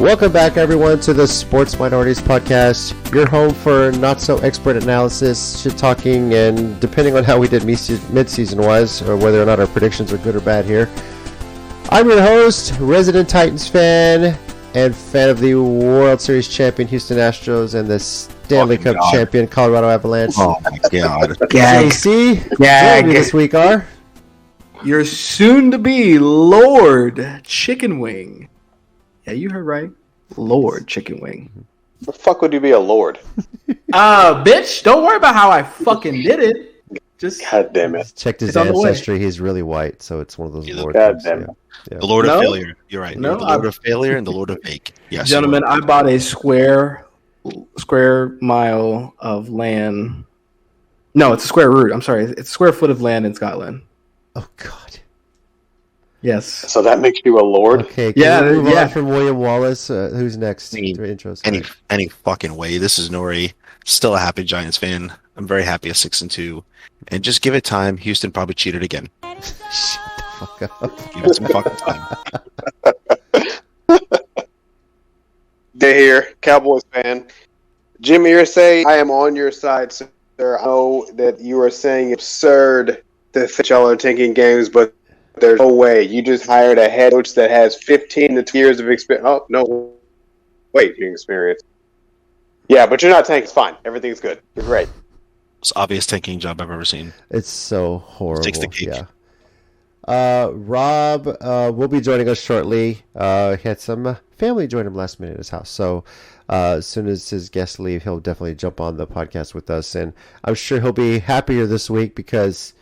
Welcome back, everyone, to the Sports Minorities podcast, your home for not-so-expert analysis, shit-talking, and depending on how we did mid-season-wise, or whether or not our predictions are good or bad here. I'm your host, resident Titans fan, and fan of the World Series champion Houston Astros and the Stanley Cup champion Colorado Avalanche. Oh, my God. JC, joining me this week are... Your soon-to-be Lord Chicken Wing. Yeah, you heard right. Lord Chicken Wing. The fuck would you be a lord? Bitch, don't worry about how I fucking did it. Just God damn it. Checked his ancestry. He's really white, so it's one of those lord God damn it. Yeah. The Lord of Failure. You're right. No, You're the Lord of Failure and the Lord of Fake. Yes, gentlemen, I bought a square mile of land. No, it's a square root. I'm sorry. It's a square foot of land in Scotland. Oh, God. Yes. So that makes you a lord? Okay, can we move on from William Wallace? Who's next? Any fucking way. This is Nori. Still a happy Giants fan. I'm very happy at 6-2. And just give it time. Houston probably cheated again. Shut the fuck up. Give it some fucking time. Day here, Cowboys fan. Jim Irsay, I am on your side, sir. I know that you are saying absurd that y'all are tanking games, but there's no way. You just hired a head coach that has 15 to 2 years of experience. Oh, no. Wait, experience. Yeah, but you're not tanking. It's fine. Everything's good. You're great. It's the obvious tanking job I've ever seen. It's so horrible. Takes the cake. Yeah. Rob will be joining us shortly. He had some family join him last minute at his house. So as soon as his guests leave, he'll definitely jump on the podcast with us. And I'm sure he'll be happier this week because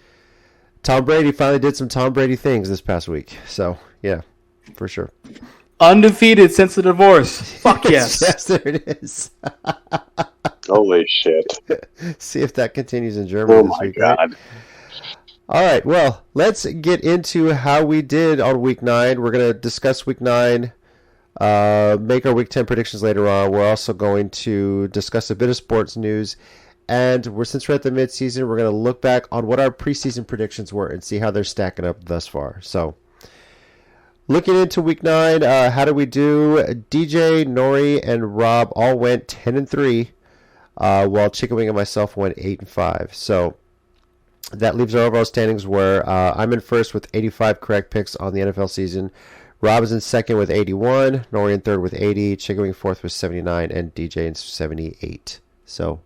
Tom Brady finally did some Tom Brady things this past week. So, yeah, for sure. Undefeated since the divorce. Fuck yes. Yes, there it is. Holy shit. See if that continues in Germany this week. God. Right? All right, well, let's get into how we did on Week 9. We're going to discuss Week 9, make our Week 10 predictions later on. We're also going to discuss a bit of sports news. And since we're at the midseason, we're going to look back on what our preseason predictions were and see how they're stacking up thus far. So, looking into Week 9, how did we do? DJ, Nori, and Rob all went 10-3, while Chicken Wing and myself went 8-5. So, that leaves our overall standings where I'm in first with 85 correct picks on the NFL season. Rob is in second with 81, Nori in third with 80, Chicken Wing fourth with 79, and DJ in 78. So,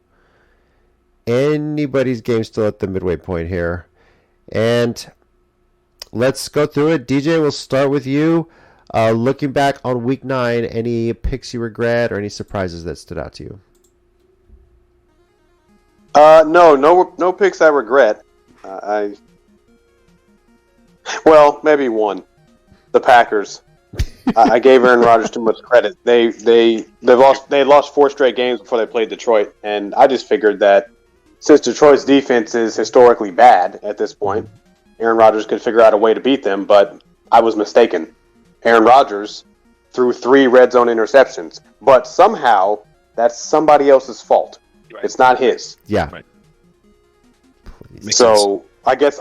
anybody's game still at the midway point here. And let's go through it. DJ, we'll start with you. Looking back on Week 9, any picks you regret or any surprises that stood out to you? No picks I regret. Well, maybe one. The Packers. I gave Aaron Rodgers too much credit. They lost 4 straight games before they played Detroit, and I just figured that since Detroit's defense is historically bad at this point, Aaron Rodgers could figure out a way to beat them, but I was mistaken. Aaron Rodgers threw 3 red zone interceptions, but somehow that's somebody else's fault. Right. It's not his. Yeah. Right. So I guess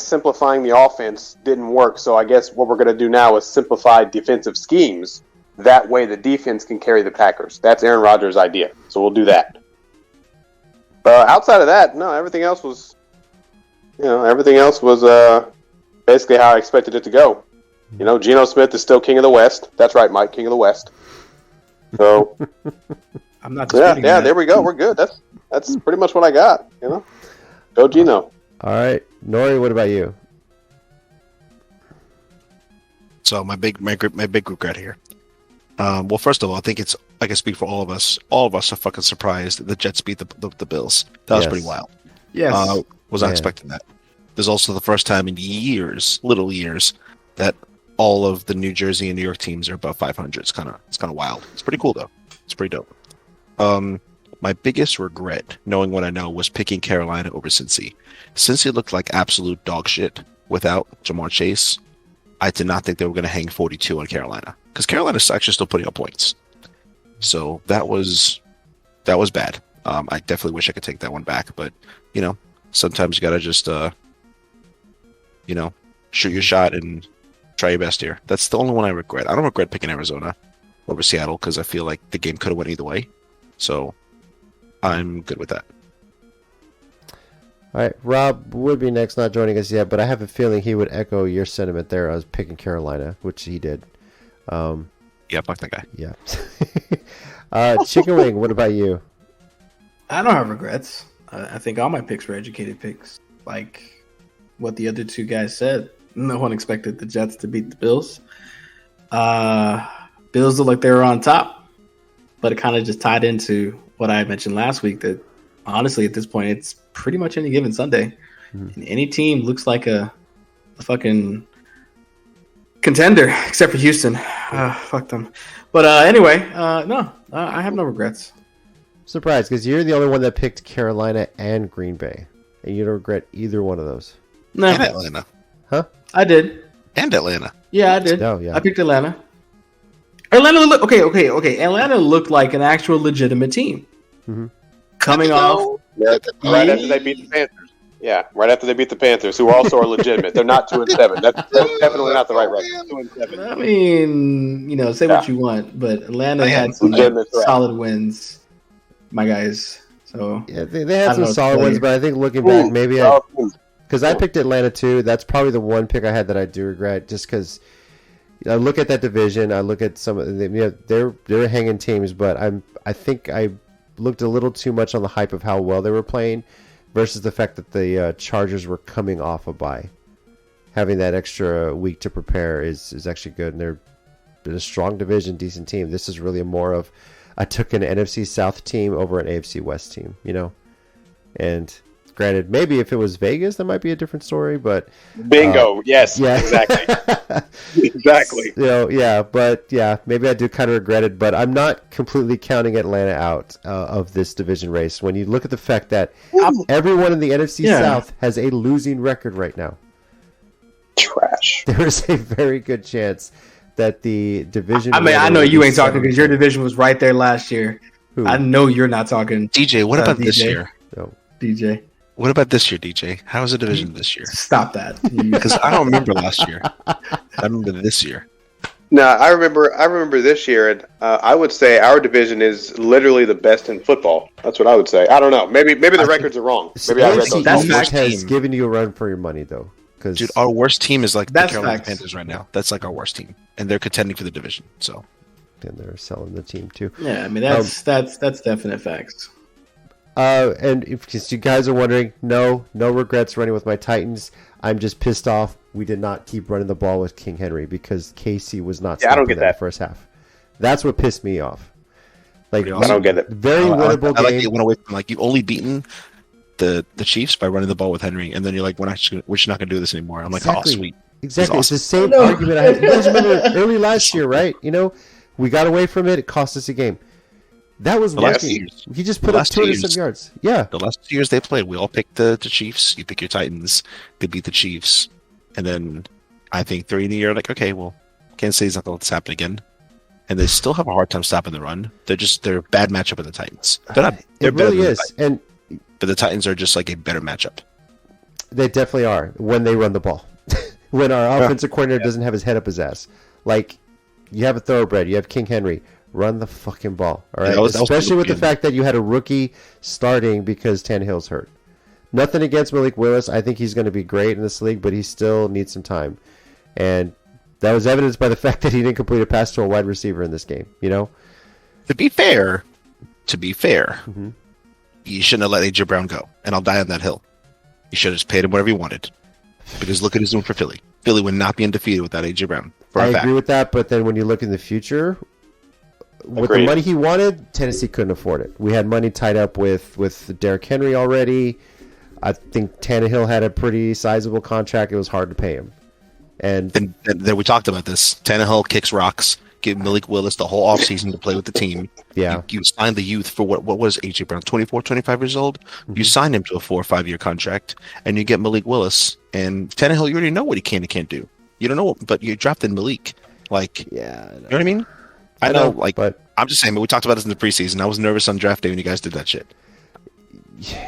simplifying the offense didn't work. So I guess what we're going to do now is simplify defensive schemes. That way the defense can carry the Packers. That's Aaron Rodgers' idea. So we'll do that. Outside of that, no, everything else was basically how I expected it to go. You know, Geno Smith is still king of the West. That's right, Mike, king of the West. So I'm not disputing that. There we go. We're good. That's pretty much what I got. You know, go Geno. All right, Nori, what about you? So my big regret here. Well, first of all, I think I can speak for all of us. All of us are fucking surprised the Jets beat the Bills. That was pretty wild. Yes. Was not expecting that. There's also the first time in little years, that all of the New Jersey and New York teams are above 500. It's kind of wild. It's pretty cool though. It's pretty dope. My biggest regret, knowing what I know, was picking Carolina over Cincy. Cincy looked like absolute dog shit without Jamar Chase. I did not think they were going to hang 42 on Carolina, because Carolina's actually still putting up points. So that was bad. I definitely wish I could take that one back, but sometimes you gotta just shoot your shot and try your best here. That's the only one I regret. I don't regret picking Arizona over Seattle because I feel like the game could have went either way. So I'm good with that. All right, Rob would be next, not joining us yet, but I have a feeling he would echo your sentiment there. I was picking Carolina, which he did. Yeah, fuck that guy. Yeah. Chicken Wing, what about you? I don't have regrets. I think all my picks were educated picks. Like what the other two guys said. No one expected the Jets to beat the Bills. Bills look like they were on top, but it kind of just tied into what I mentioned last week that honestly at this point it's pretty much any given Sunday. And any team looks like a fucking contender except for Houston. Fuck them. But anyway, no, I have no regrets. Surprised, because you're the only one that picked Carolina and Green Bay, and you don't regret either one of those. No, And Atlanta. Huh? I did. And Atlanta. Yeah, I did. Oh, yeah. I picked Atlanta. Atlanta look okay. Atlanta looked like an actual legitimate team. Mm-hmm. Coming off Right after they beat the Panthers. Yeah, right after they beat the Panthers, who also are legitimate. They're not 2-7. That's definitely not the right record. 2-7. I mean, say what you want, but Atlanta had some solid wins, my guys. So Yeah, they had some solid ones, but I think looking back, maybe because I picked Atlanta too. That's probably the one pick I had that I do regret, just because I look at that division. I look at some of them. They're hanging teams, but I think I looked a little too much on the hype of how well they were playing versus the fact that the Chargers were coming off a bye. Having that extra week to prepare is actually good, and they're a strong division, decent team. This is really more of I took an NFC South team over an AFC West team, and granted, maybe if it was Vegas, that might be a different story, but Bingo. Yes. yeah. Exactly. Exactly. Maybe I do kind of regret it, but I'm not completely counting Atlanta out of this division race. When you look at the fact that everyone in the NFC South has a losing record right now, Trash. there is a very good chance that the division. I mean, I know you ain't talking because your division was right there last year. Who? I know you're not talking. DJ, what about this DJ? year? No. DJ, What about this year, DJ? How was the division this year? stop that. Because I don't remember last year. I remember this year. No, I remember this year, and I would say our division is literally the best in football. That's what I would say. I don't know. Maybe the records are wrong. Maybe I read those. That's wrong. facts. has given you a run for your money, though. Dude, our worst team is like the That's Carolina facts. Panthers right now. That's like our worst team, and they're contending for the division. So, And they're selling the team too. Yeah, I mean that's definite facts. And if you guys are wondering, no regrets running with my Titans. I'm just pissed off we did not keep running the ball with King Henry because Casey was not Yeah, I don't stopping get that in that. the first half. That's what pissed me off. Like, Pretty I awesome. don't get it. very winnable I like game. it went away from like you've only beaten the Chiefs by running the ball with Henry, and then you're like, we're just not going to do this anymore. I'm like, Exactly. oh sweet. Exactly. This It's is the same argument I had. You guys remember early last year, right? We got away from it. It cost us a game. That was The last working. years. He just The put up last 200 years. some yards. Yeah. The last 2 years they played, we all picked the Chiefs. You pick your Titans. They beat the Chiefs, and then I think during the year, like, okay, well, Kansas City's not going to let this happen again, and they still have a hard time stopping the run. They're a bad matchup with the Titans. They're not. They're It better really than the is. Titans, And but the Titans are just like a better matchup. they definitely are when they run the ball. When our offensive coordinator doesn't have his head up his ass. Like, you have a thoroughbred. You have King Henry. Run the fucking ball. All right? that was Especially with the good. fact that you had a rookie starting because Tannehill's hurt. Nothing against Malik Willis. I think he's going to be great in this league, but he still needs some time. And that was evidenced by the fact that he didn't complete a pass to a wide receiver in this game. To be fair, Mhm. you shouldn't have let AJ Brown go, and I'll die on that hill. You should have just paid him whatever he wanted, because look at his doing for Philly. Philly would not be undefeated without AJ Brown. For I a fact. agree with that, but then when you look in the future, with the Agreed. money he wanted, Tennessee couldn't afford it. We had money tied up with Derrick Henry already. I think Tannehill had a pretty sizable contract. It was hard to pay him. And Then we talked about this. Tannehill kicks rocks. Give Malik Willis the whole offseason to play with the team. yeah, You signed the youth for what was AJ Brown, 24, 25 years old? You signed him to a 4 or 5 year contract, and you get Malik Willis. And Tannehill, you already know what he can and can't do. You don't know, but you drafted Malik. Like, yeah, you know what I mean? I know, like, but I'm just saying, but we talked about this in the preseason. I was nervous on draft day when you guys did that shit.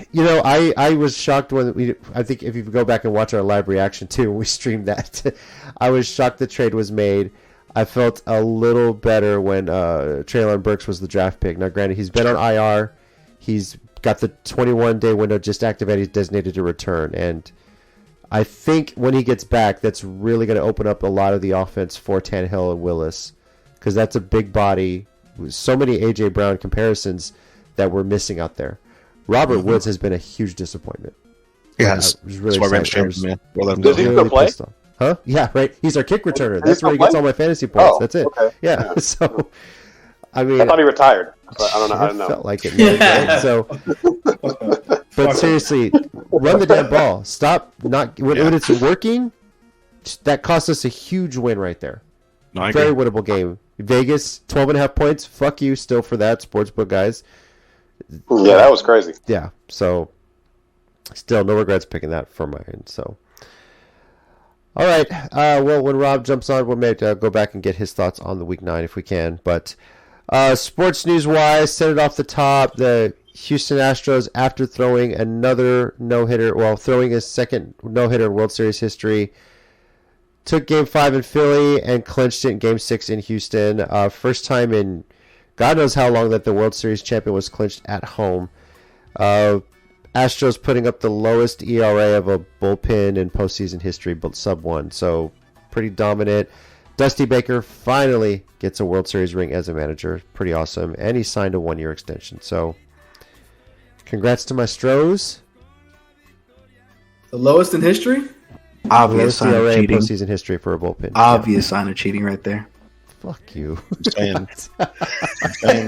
I was shocked when I think if you go back and watch our live reaction too, when we streamed that, I was shocked the trade was made. I felt a little better when Treylon Burks was the draft pick. Now, granted, he's been on IR. He's got the 21-day window just activated. He's designated to return. And I think when he gets back, that's really going to open up a lot of the offense for Tannehill and Willis, because that's a big body. So many A.J. Brown comparisons that we're missing out there. Robert Woods has been a huge disappointment. Yes. I was really man. Does he still play? Huh? Yeah, right. He's our kick returner. That's where he gets all my fantasy points. That's it. Okay. Yeah. So, I mean, I thought he retired. But I don't know. It felt like it. Man, right? So, but seriously, run the damn ball. Stop not when it's working. That cost us a huge win right there. No, I Very agree. winnable game. Vegas 12.5 points. Fuck you still for that, sportsbook guys. Yeah, that was crazy. Yeah. So, still no regrets picking that for my end. So. All right. Well, when Rob jumps on, we'll maybe go back and get his thoughts on the Week 9 if we can. But sports news-wise, set it off the top. The Houston Astros, after throwing another no-hitter, throwing his second no-hitter in World Series history, took Game 5 in Philly and clinched it in Game 6 in Houston. First time in God knows how long that the World Series champion was clinched at home. Astros putting up the lowest ERA of a bullpen in postseason history, but sub-1. So, pretty dominant. Dusty Baker finally gets a World Series ring as a manager. Pretty awesome. And he signed a 1-year extension. So, congrats to my Stros. The lowest in history? Lowest Obvious sign ERA of in cheating. postseason history for a bullpen. Obvious sign of cheating right there. Fuck you. I'm saying.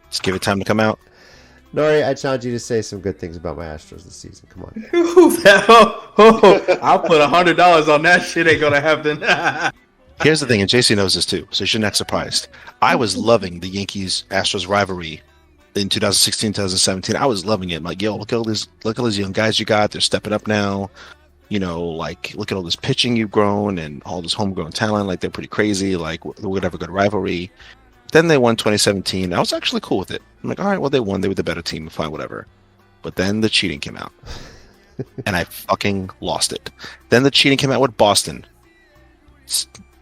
Just give it time to come out. Nori, I challenge you to say some good things about my Astros this season. Come on. I'll put $100 on that shit. Ain't gonna happen. Here's the thing, and JC knows this too, so you shouldn't act surprised. I was loving the Yankees-Astros rivalry in 2016, 2017. I was loving it. I'm like, yo, look at all these young guys you got. They're stepping up now. You know, like, look at all this pitching you've grown and all this homegrown talent. Like, they're pretty crazy. Like, we would have a good rivalry. Then they won 2017. I was actually cool with it. I'm like, all right, well, they won. They were the better team. Fine, whatever. But then the cheating came out. And I fucking lost it. Then the cheating came out with Boston.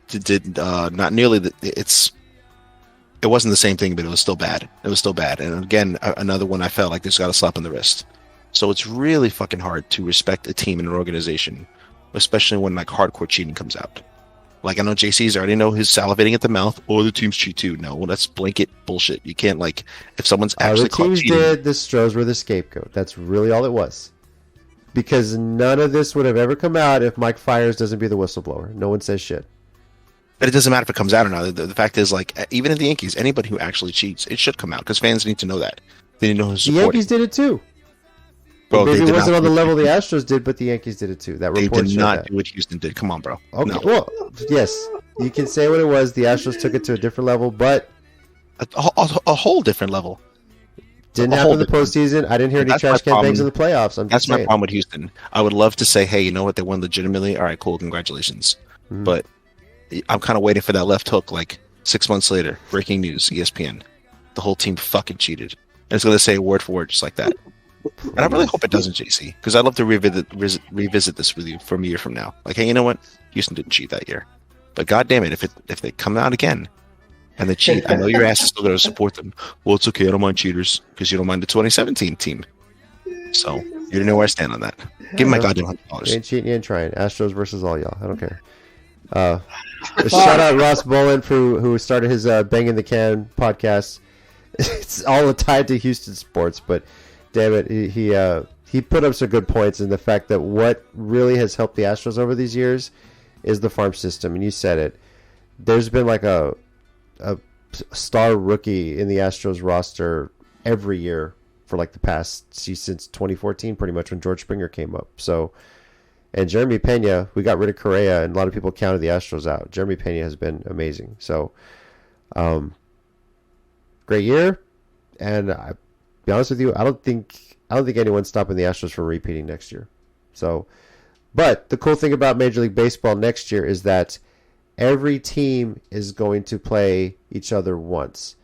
Did not nearly it wasn't the same thing, but it was still bad. It was still bad. And again, another one I felt like this got a slap on the wrist. So it's really fucking hard to respect a team and an organization, especially when like hardcore cheating comes out. Like, I know JC's already know he's salivating at the mouth. Oh, the teams cheat too. No, well, that's blanket bullshit. You can't, like, if someone's actually The caught teams cheating. did. The Stros were the scapegoat. That's really all it was. Because none of this would have ever come out if Mike Fiers doesn't be the whistleblower. No one says shit. But it doesn't matter if it comes out or not. The fact is, like, even in the Yankees, anybody who actually cheats, it should come out because fans need to know that. They need to know who's The supporting. Yankees did it too. Bro, Maybe they it did wasn't not on the do level what the Astros did, but the Yankees did it too. That They report did showed not that. do what Houston did. Come on, bro. Okay, No. well, yes, you can say what it was. The Astros took it to a different level, but A whole different level. didn't A happen whole in the different- postseason. I didn't hear any That's trash my can bangs in problem. the playoffs. I'm That's just my saying. problem with Houston. I would love to say, hey, you know what? They won legitimately. All right, cool. Congratulations. Mhm. But I'm kind of waiting for that left hook. Like 6 months later, breaking news, ESPN. The whole team fucking cheated. And it's going to say word for word just like that. And I really hope it doesn't, JC, because I'd love to revisit this with you from a year from now. Like, hey, you know what? Houston didn't cheat that year. But god damn it, if they come out again and they cheat, I know your ass is still going to support them. Well, it's okay. I don't mind cheaters because you don't mind the 2017 team. So you know where I stand on that. Give me my goddamn You $100. ain't cheating, you ain't trying. Astros versus all y'all. I don't care. Shout out Ross Bolin who started his Bang in the Can podcast. It's all tied to Houston sports, but damn it, he put up some good points in the fact that what really has helped the Astros over these years is the farm system, and you said it. There's been like a star rookie in the Astros roster every year for like the past since 2014, pretty much when George Springer came up. So, and Jeremy Pena, we got rid of Correa, and a lot of people counted the Astros out. Jeremy Pena has been amazing. So, great year, and I be honest with you, I don't think anyone's stopping the Astros from repeating next year. So, but the cool thing about Major League Baseball next year is that every team is going to play each other once.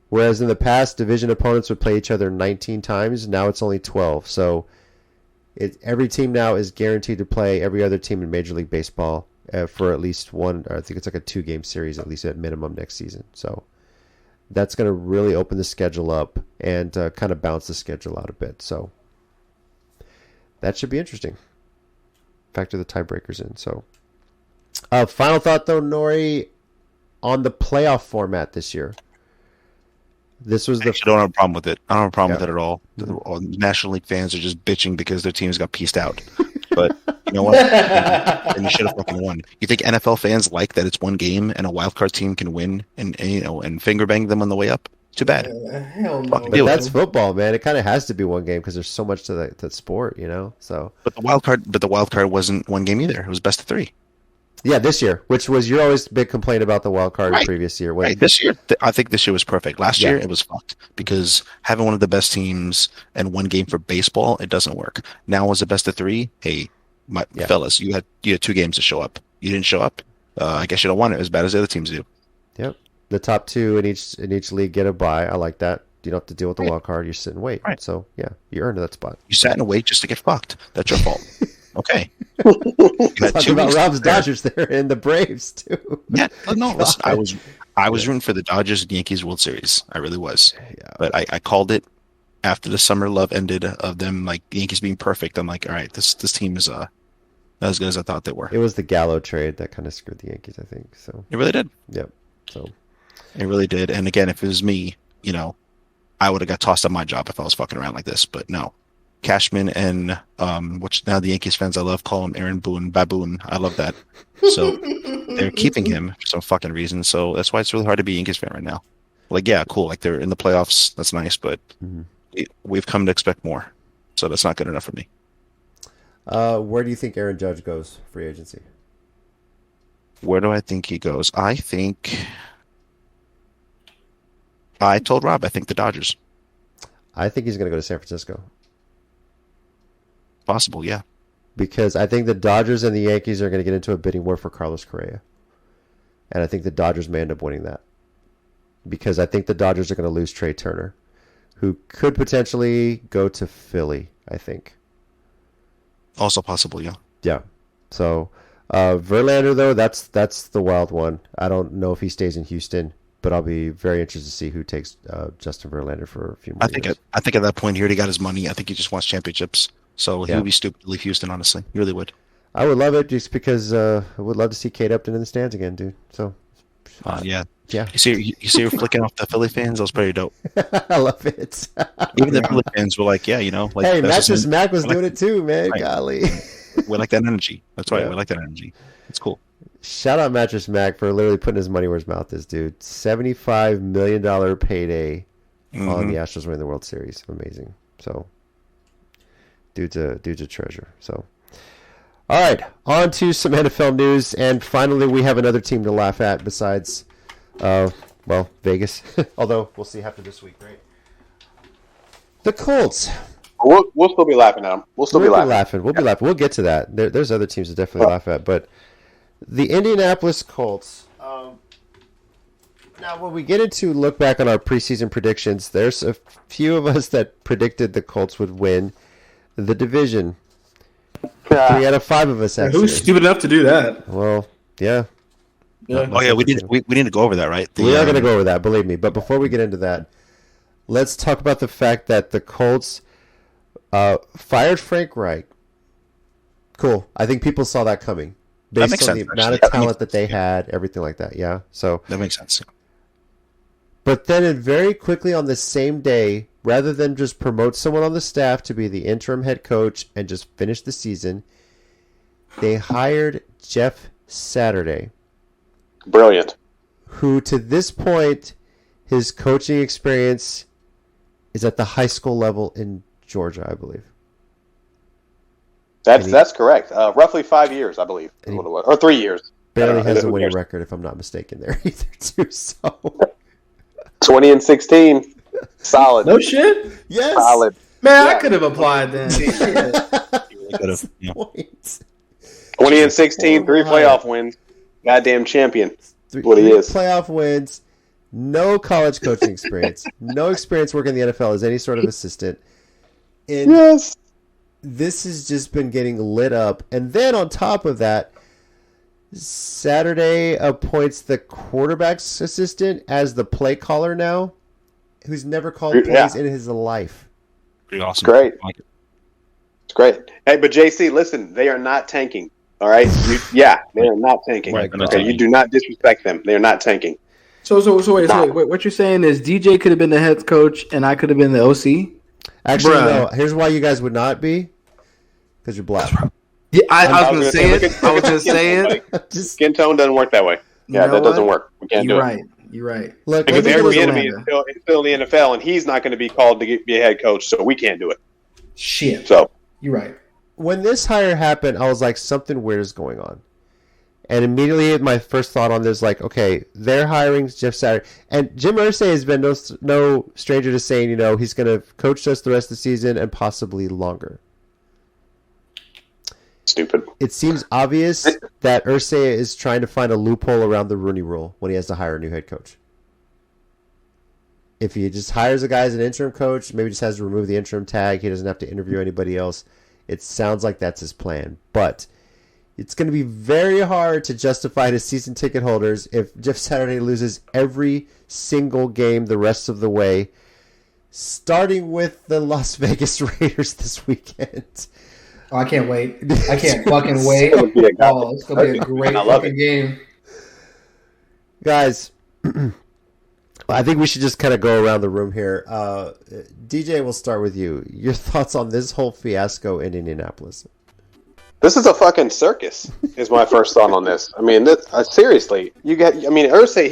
Whereas in the past, division opponents would play each other 19 times. Now it's only 12. So every team now is guaranteed to play every other team in Major League Baseball for at least one. Or I think it's like a 2-game series at least at minimum next season. So that's going to really open the schedule up and kind of bounce the schedule out a bit. So that should be interesting. Factor the tiebreakers in. So final thought though, Nori, on the playoff format this year. This was I don't have a problem with it. I don't have a problem with it at all. All National League fans are just bitching because their teams got pieced out. But you know what? And you should have fucking won. You think NFL fans like that it's one game and a wild card team can win and finger bang them on the way up? Too bad. Hell no. But that's football, man. It kind of has to be one game because there's so much to that sport, you know. So. But the wild card wasn't one game either. It was best of 3. Yeah, this year, which was your always big complaint about the wild card previous year. Right, this year, I think this year was perfect. Last year, it was fucked because having one of the best teams and one game for baseball, it doesn't work. Now, as a best of 3, hey, fellas, you had 2 games to show up. You didn't show up. I guess you don't want it as bad as the other teams do. Yep, the top 2 in each league get a bye. I like that. You don't have to deal with the wild card. You sit and wait. Right. So yeah, you earned that spot. You sat and wait just to get fucked. That's your fault. Okay. Talking about Rob's Dodgers there and the Braves too. Yeah, no, listen, I was rooting for the Dodgers and Yankees World Series. I really was. Yeah. But I called it after the summer love ended of them like the Yankees being perfect. I'm like, all right, this team is not as good as I thought they were. It was the Gallo trade that kind of screwed the Yankees, I think. So it really did. Yep. So it really did. And again, if it was me, I would have got tossed on my job if I was fucking around like this. But no. Cashman and which now the Yankees fans I love call him Aaron Boone, Baboon. I love that. So they're keeping him for some fucking reason. So that's why it's really hard to be a Yankees fan right now. Like, yeah, cool. Like they're in the playoffs. That's nice, but we've come to expect more. So that's not good enough for me. Where do you think Aaron Judge goes free agency? Where do I think he goes? I told Rob, I think the Dodgers. I think he's going to go to San Francisco. Possible, yeah. Because I think the Dodgers and the Yankees are going to get into a bidding war for Carlos Correa. And I think the Dodgers may end up winning that. Because I think the Dodgers are going to lose Trey Turner, who could potentially go to Philly, I think. Also possible, yeah. Yeah. So, Verlander, though, that's the wild one. I don't know if he stays in Houston, but I'll be very interested to see who takes Justin Verlander for a few more years. I think at that point, he already got his money. I think he just wants championships. So he would be stupid to leave Houston, honestly. He really would. I would love it just because I would love to see Kate Upton in the stands again, dude. So, yeah. Yeah. You see her flicking off the Philly fans? That was pretty dope. I love it. Even the Philly fans were like, yeah, like. Hey, Mattress Mac was doing it too, man. Right. Golly. We like that energy. That's right. Yeah. We like that energy. It's cool. Shout out Mattress Mac for literally putting his money where his mouth is, dude. $75 million payday on the Astros winning the World Series. Amazing. So. Dude's a treasure. So, all right, on to some NFL news, and finally we have another team to laugh at besides, Vegas. Although we'll see after this week, right? The Colts. We'll still be laughing at them. We'll be laughing. We'll be laughing. We'll get to that. There's other teams to definitely laugh at, but the Indianapolis Colts. Now, when we get into look back on our preseason predictions, there's a few of us that predicted the Colts would win the division. 3 out of 5 of us actually. Who's stupid enough to do that? Well, yeah. Oh yeah, we need to go over that, right? We are going to go over that, believe me. But before we get into that, let's talk about the fact that the Colts fired Frank Reich. Cool. I think people saw that coming based on the amount of talent that they had, everything like that. Yeah. So that makes sense. But then very quickly on the same day, rather than just promote someone on the staff to be the interim head coach and just finish the season, they hired Jeff Saturday. Brilliant. Who, to this point, his coaching experience is at the high school level in Georgia, I believe. That's correct. Roughly 5 years, I believe, is what it was. Or 3 years. Barely has a winning record, if I'm not mistaken, there either, too. So 20-16. Solid. No shit? Yes. Solid. Man, I could have applied then. 20-16, 3 playoff wins. Goddamn champion. What he is. Playoff wins. No college coaching experience. No experience working in the NFL as any sort of assistant. And yes. This has just been getting lit up. And then on top of that, Saturday appoints the quarterback's assistant as the play caller now, who's never called plays in his life. Pretty awesome. Great. It's great. Hey, but JC, listen, they are not tanking. All right? They are not tanking. Right, okay, you do not disrespect them. They are not tanking. So wait, what you're saying is DJ could have been the head coach and I could have been the OC? Actually, no. Here's why you guys would not be. Because you're black. Yeah, I was going to say it. I was going to say it. Skin tone doesn't work that way. Yeah, that doesn't work. We can't do it. You're right. Look, because every enemy is still in the NFL, and he's not going to be called to be a head coach, so we can't do it. Shit. So you're right. When this hire happened, I was like, something weird is going on. And immediately my first thought on this, like, okay, they're hiring Jeff Saturday. And Jim Irsay has been no stranger to saying, he's going to coach us the rest of the season and possibly longer. Stupid. It seems obvious that Irsay is trying to find a loophole around the Rooney Rule when he has to hire a new head coach. If he just hires a guy as an interim coach, maybe just has to remove the interim tag, he doesn't have to interview anybody else. It sounds like that's his plan. But it's going to be very hard to justify to season ticket holders if Jeff Saturday loses every single game the rest of the way, starting with the Las Vegas Raiders this weekend. Oh, I can't wait. I can't fucking wait. It's going to be a great fucking game. Guys, I think we should just kind of go around the room here. DJ, we'll start with you. Your thoughts on this whole fiasco in Indianapolis? This is a fucking circus, is my first thought on this. I mean, seriously, Irsay,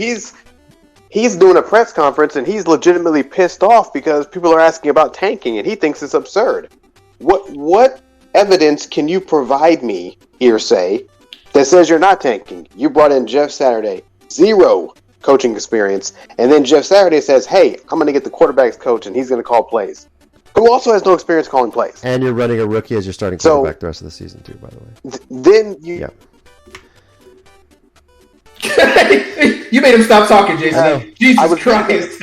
he's doing a press conference and he's legitimately pissed off because people are asking about tanking and he thinks it's absurd. What evidence can you provide me, Irsay, that says you're not tanking? You brought in Jeff Saturday, 0 coaching experience, and then Jeff Saturday says, hey, I'm going to get the quarterback's coach and he's going to call plays. Who also has no experience calling plays. And you're running a rookie as your starting quarterback the rest of the season, too, by the way. Then you... Yeah. You made him stop talking, Jason. Jesus Christ.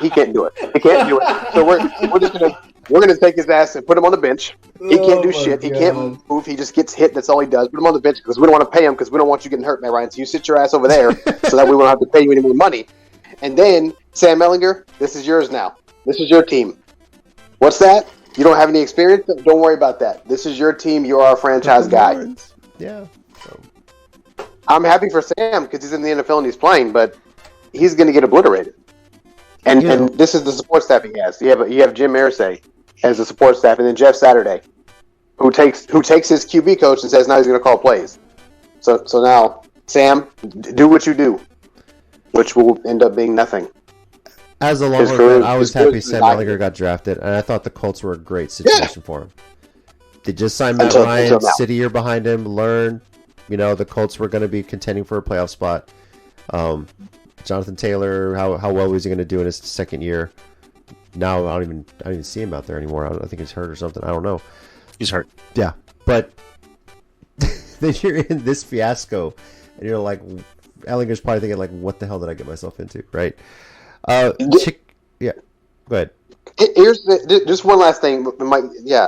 He can't do it. He can't do it. So we're gonna take his ass and put him on the bench. He can't do shit. He can't move. He just gets hit. That's all he does. Put him on the bench because we don't want to pay him because we don't want you getting hurt, man, Ryan. So you sit your ass over there so that we won't have to pay you any more money. And then Sam Ellinger, this is yours now. This is your team. What's that? You don't have any experience? Don't worry about that. This is your team. You're our franchise guy. Yeah. So. I'm happy for Sam because he's in the NFL and he's playing, but he's going to get obliterated. And this is the support staff he has. You have Jim Irsay as the support staff, and then Jeff Saturday, who takes his QB coach and says now he's going to call plays. So now, Sam, do what you do, which will end up being nothing. As a long I was happy Sam Ellinger got drafted, and I thought the Colts were a great situation for him. They just signed Matt Ryan, sit a year behind him, learn. The Colts were going to be contending for a playoff spot. Jonathan Taylor, how well was he going to do in his second year? Now I don't even see him out there anymore. I think he's hurt or something. I don't know. He's hurt. Yeah, but then you're in this fiasco, and you're like, Ellinger's probably thinking like, what the hell did I get myself into, right? Yeah, go ahead. Here's just one last thing, Mike. Yeah,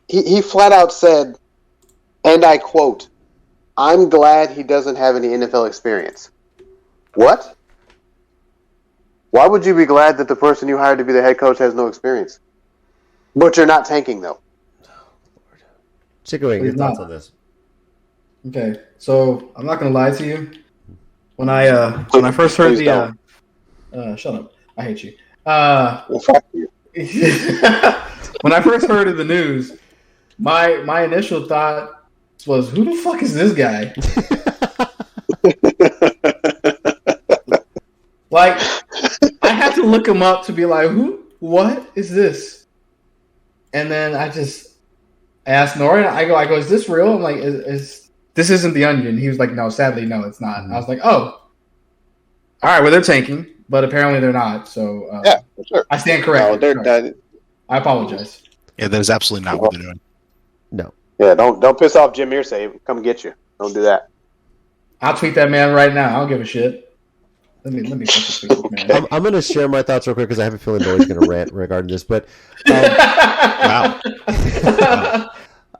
he flat out said, and I quote, "I'm glad he doesn't have any NFL experience." What? Why would you be glad that the person you hired to be the head coach has no experience? But you're not tanking, though. Chicken Wing, your thoughts on this? Okay, so I'm not gonna lie to you. When I first heard shut up, I hate you. When I first heard of the news, my initial thought was, who the fuck is this guy? Like, I had to look him up to be like, what is this? And then I asked Nora, I go, is this real? I'm like, this isn't The Onion. He was like, no, sadly, no, it's not. And I was like, oh, all right, well, they're tanking, but apparently they're not. So yeah, for sure. I stand corrected. No, they're I apologize. Yeah, that is absolutely not what they're doing. No. Yeah, don't piss off Jim Irsay. Come get you. Don't do that. I'll tweet that man right now. I don't give a shit. Let me fucking tweet this man. I'm going to share my thoughts real quick because I have a feeling Noah's going to rant regarding this. But wow.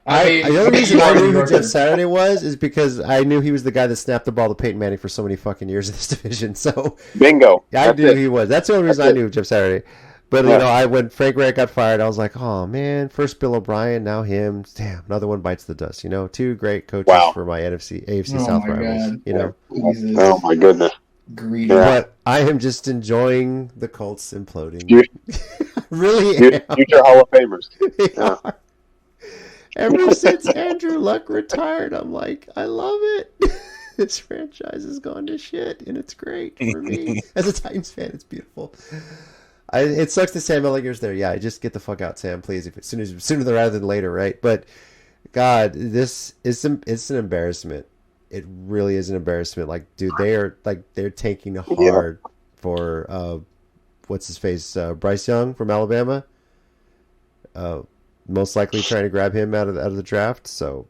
The only reason I knew who Jeff Saturday was is because I knew he was the guy that snapped the ball to Peyton Manning for so many fucking years in this division. So Bingo. I knew he was. That's the only reason I knew Jeff Saturday. But when Frank Reich got fired, I was like, oh man, first Bill O'Brien, now him. Damn, another one bites the dust. Two great coaches for my AFC South rivals. Jesus. Oh my goodness. Greedy. But I am just enjoying the Colts imploding. Really am. Future Hall of Famers. They are. Ever since Andrew Luck retired, I'm like, I love it. This franchise has gone to shit, and it's great for me. As a Titans fan, it's beautiful. It sucks that Sam Ellinger's there. Yeah, just get the fuck out, Sam, please. Sooner rather than later, right? But God, this is it's an embarrassment. It really is an embarrassment. Like, dude, they're taking hard for what's his face, Bryce Young from Alabama. Most likely trying to grab him out of the draft. So,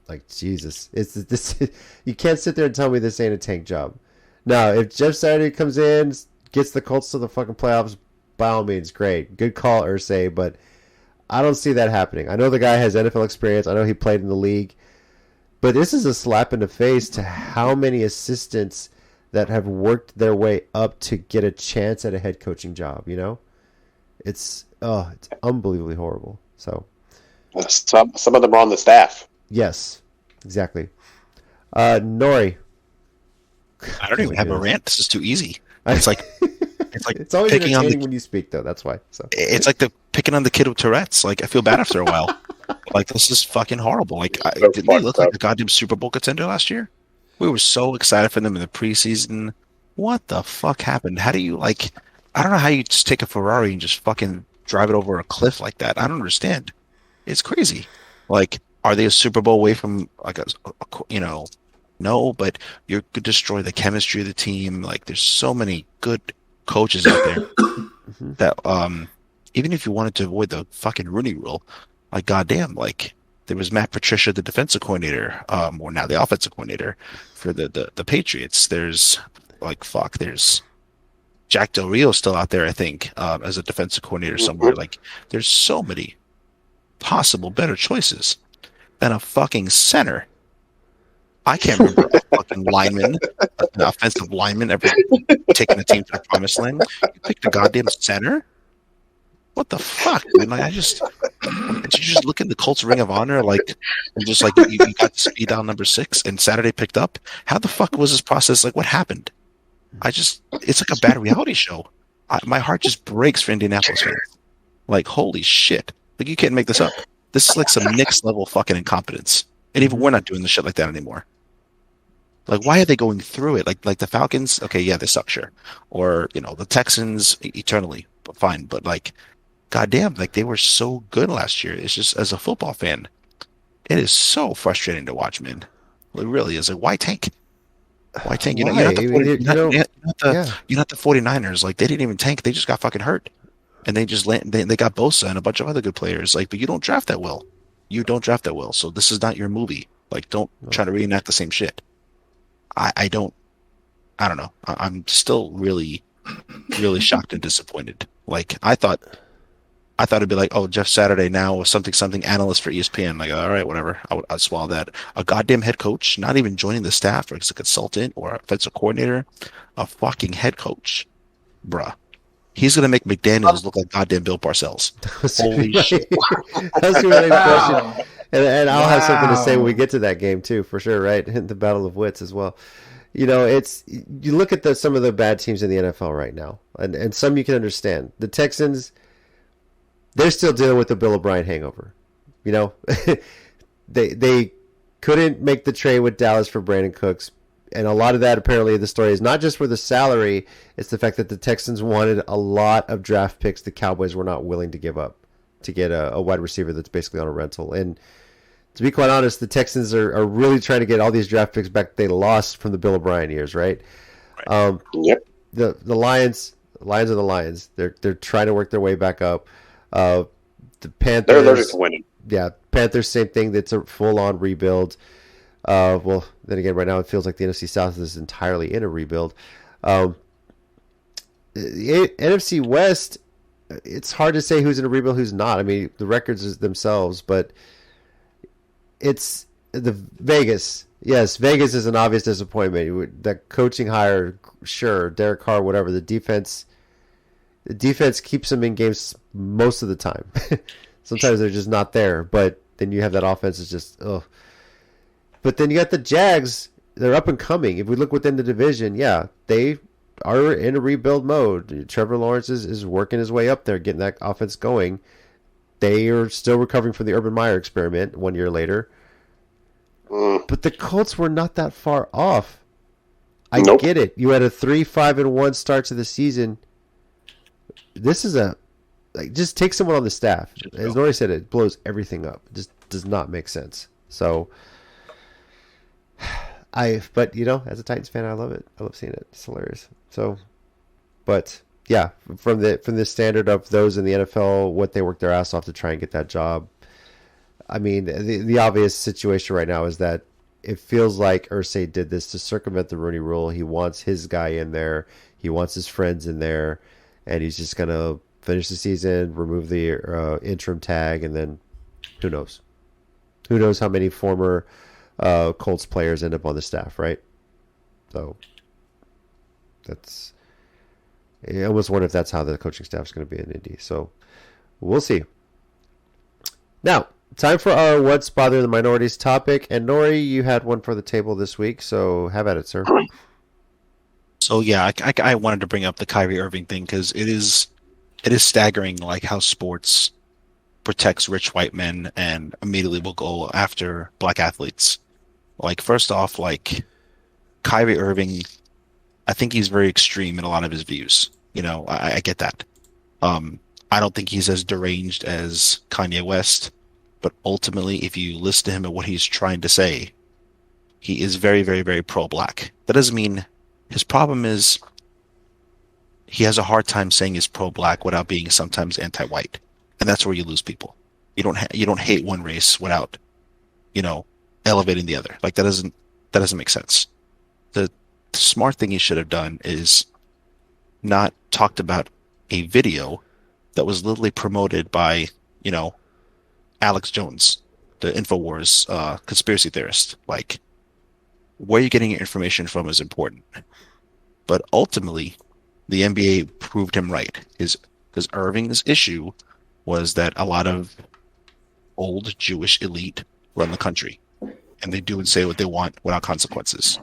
like, Jesus, it's this. You can't sit there and tell me this ain't a tank job. Now, if Jeff Saturday comes in, gets the Colts to the fucking playoffs, by all means, great, good call, Irsay. But I don't see that happening. I know the guy has NFL experience. I know he played in the league. But this is a slap in the face to how many assistants that have worked their way up to get a chance at a head coaching job. It's unbelievably horrible. So some of them are on the staff. Yes, exactly. Nori. I don't even have a rant. This is too easy. It's like it's always picking entertaining when you speak, though. That's why. So it's like the picking on the kid with Tourette's. Like, I feel bad after a while. Like, this is fucking horrible. Like, didn't they look like a goddamn Super Bowl contender last year? We were so excited for them in the preseason. What the fuck happened? How do you I don't know how you just take a Ferrari and just fucking drive it over a cliff like that. I don't understand. It's crazy. Like, are they a Super Bowl away from no, but you could destroy the chemistry of the team. Like, there's so many good coaches out there that even if you wanted to avoid the fucking Rooney Rule, like, goddamn, like, there was Matt Patricia, the defensive coordinator, or now the offensive coordinator for the Patriots. There's there's Jack Del Rio still out there, I think, as a defensive coordinator somewhere. Like, there's so many possible better choices than a fucking center. I can't remember a fucking lineman, an offensive lineman, ever taking a team to the promised land. You picked a goddamn center? What the fuck, man? Like, did you just look at the Colts Ring of Honor, and just you got the speed down number 6, and Saturday picked up? How the fuck was this process? Like, what happened? It's like a bad reality show. My heart just breaks for Indianapolis fans. Like, holy shit. Like, you can't make this up. This is like some Knicks level fucking incompetence. And even we're not doing the shit like that anymore. Like, why are they going through it? Like the Falcons, okay, yeah, they suck, sure. Or, the Texans, eternally, but fine. But, like, goddamn, like, they were so good last year. It's just, as a football fan, it is so frustrating to watch, man. It really is. Like, why tank? Why tank? You're not the 49ers. Like, they didn't even tank. They just got fucking hurt. And they just they got Bosa and a bunch of other good players. Like, but you don't draft that well. You don't draft that well. So this is not your movie. Like, don't try to reenact the same shit. I don't know. I'm still really, really shocked and disappointed. Like, I thought it'd be like, oh, Jeff Saturday now was something analyst for ESPN. Like, all right, whatever. I'd swallow that. A goddamn head coach, not even joining the staff or as a consultant or offensive coordinator, a fucking head coach, bruh. He's gonna make McDaniels look like goddamn Bill Parcells. Holy shit! That's your next question, and I'll have something to say when we get to that game too, for sure. Right, the Battle of Wits as well. You look at some of the bad teams in the NFL right now, and some you can understand. The Texans, they're still dealing with the Bill O'Brien hangover. They couldn't make the trade with Dallas for Brandon Cooks. And a lot of that, apparently, the story is not just for the salary. It's the fact that the Texans wanted a lot of draft picks the Cowboys were not willing to give up to get a wide receiver that's basically on a rental. And to be quite honest, the Texans are really trying to get all these draft picks back they lost from the Bill O'Brien years, right? Yep. The Lions are the Lions. They're trying to work their way back up. The Panthers, they're allergic to winning. Yeah, Panthers, same thing. It's a full-on rebuild. Well, then again, right now it feels like the NFC South is entirely in a rebuild. The NFC West, it's hard to say who's in a rebuild, who's not. I mean, the records themselves, but it's the Vegas. Yes, Vegas is an obvious disappointment. The coaching hire, sure, Derek Carr, whatever. The defense keeps them in games most of the time. Sometimes they're just not there, but then you have that offense is just ugh. But then you got the Jags. They're up and coming. If we look within the division, yeah, they are in a rebuild mode. Trevor Lawrence is working his way up there, getting that offense going. They are still recovering from the Urban Meyer experiment 1 year later. But the Colts were not that far off. I get it. You had a 3-5-1 start to the season. This is just take someone on the staff. As Nori said, it blows everything up. It just does not make sense. So, but as a Titans fan, I love it. I love seeing it. It's hilarious. So, but yeah, from the standard of those in the NFL, what they work their ass off to try and get that job. I mean, the obvious situation right now is that it feels like Irsay did this to circumvent the Rooney Rule. He wants his guy in there. He wants his friends in there. And he's just going to finish the season, remove the interim tag, and then who knows? Who knows how many former Colts players end up on the staff, right? So I almost wonder if that's how the coaching staff is going to be in Indy. So we'll see. Now, time for our What's Bothering the Minorities topic. And Nori, you had one for the table this week, so have at it, sir. So yeah, I wanted to bring up the Kyrie Irving thing because it is staggering like how sports protects rich white men and immediately will go after black athletes. Like first off, like Kyrie Irving, I think he's very extreme in a lot of his views. I get that. I don't think he's as deranged as Kanye West, but ultimately, if you listen to him and what he's trying to say, he is very, very, very pro-black. That doesn't mean his problem is he has a hard time saying he's pro-black without being sometimes anti-white, and that's where you lose people. You don't hate one race without, elevating the other. Like that doesn't make sense. The smart thing he should have done is not talked about a video that was literally promoted by, Alex Jones, the InfoWars conspiracy theorist. Like, where you're getting your information from is important. But ultimately, the NBA proved him right. Because Irving's issue was that a lot of old Jewish elite run the country. And they do and say what they want without consequences.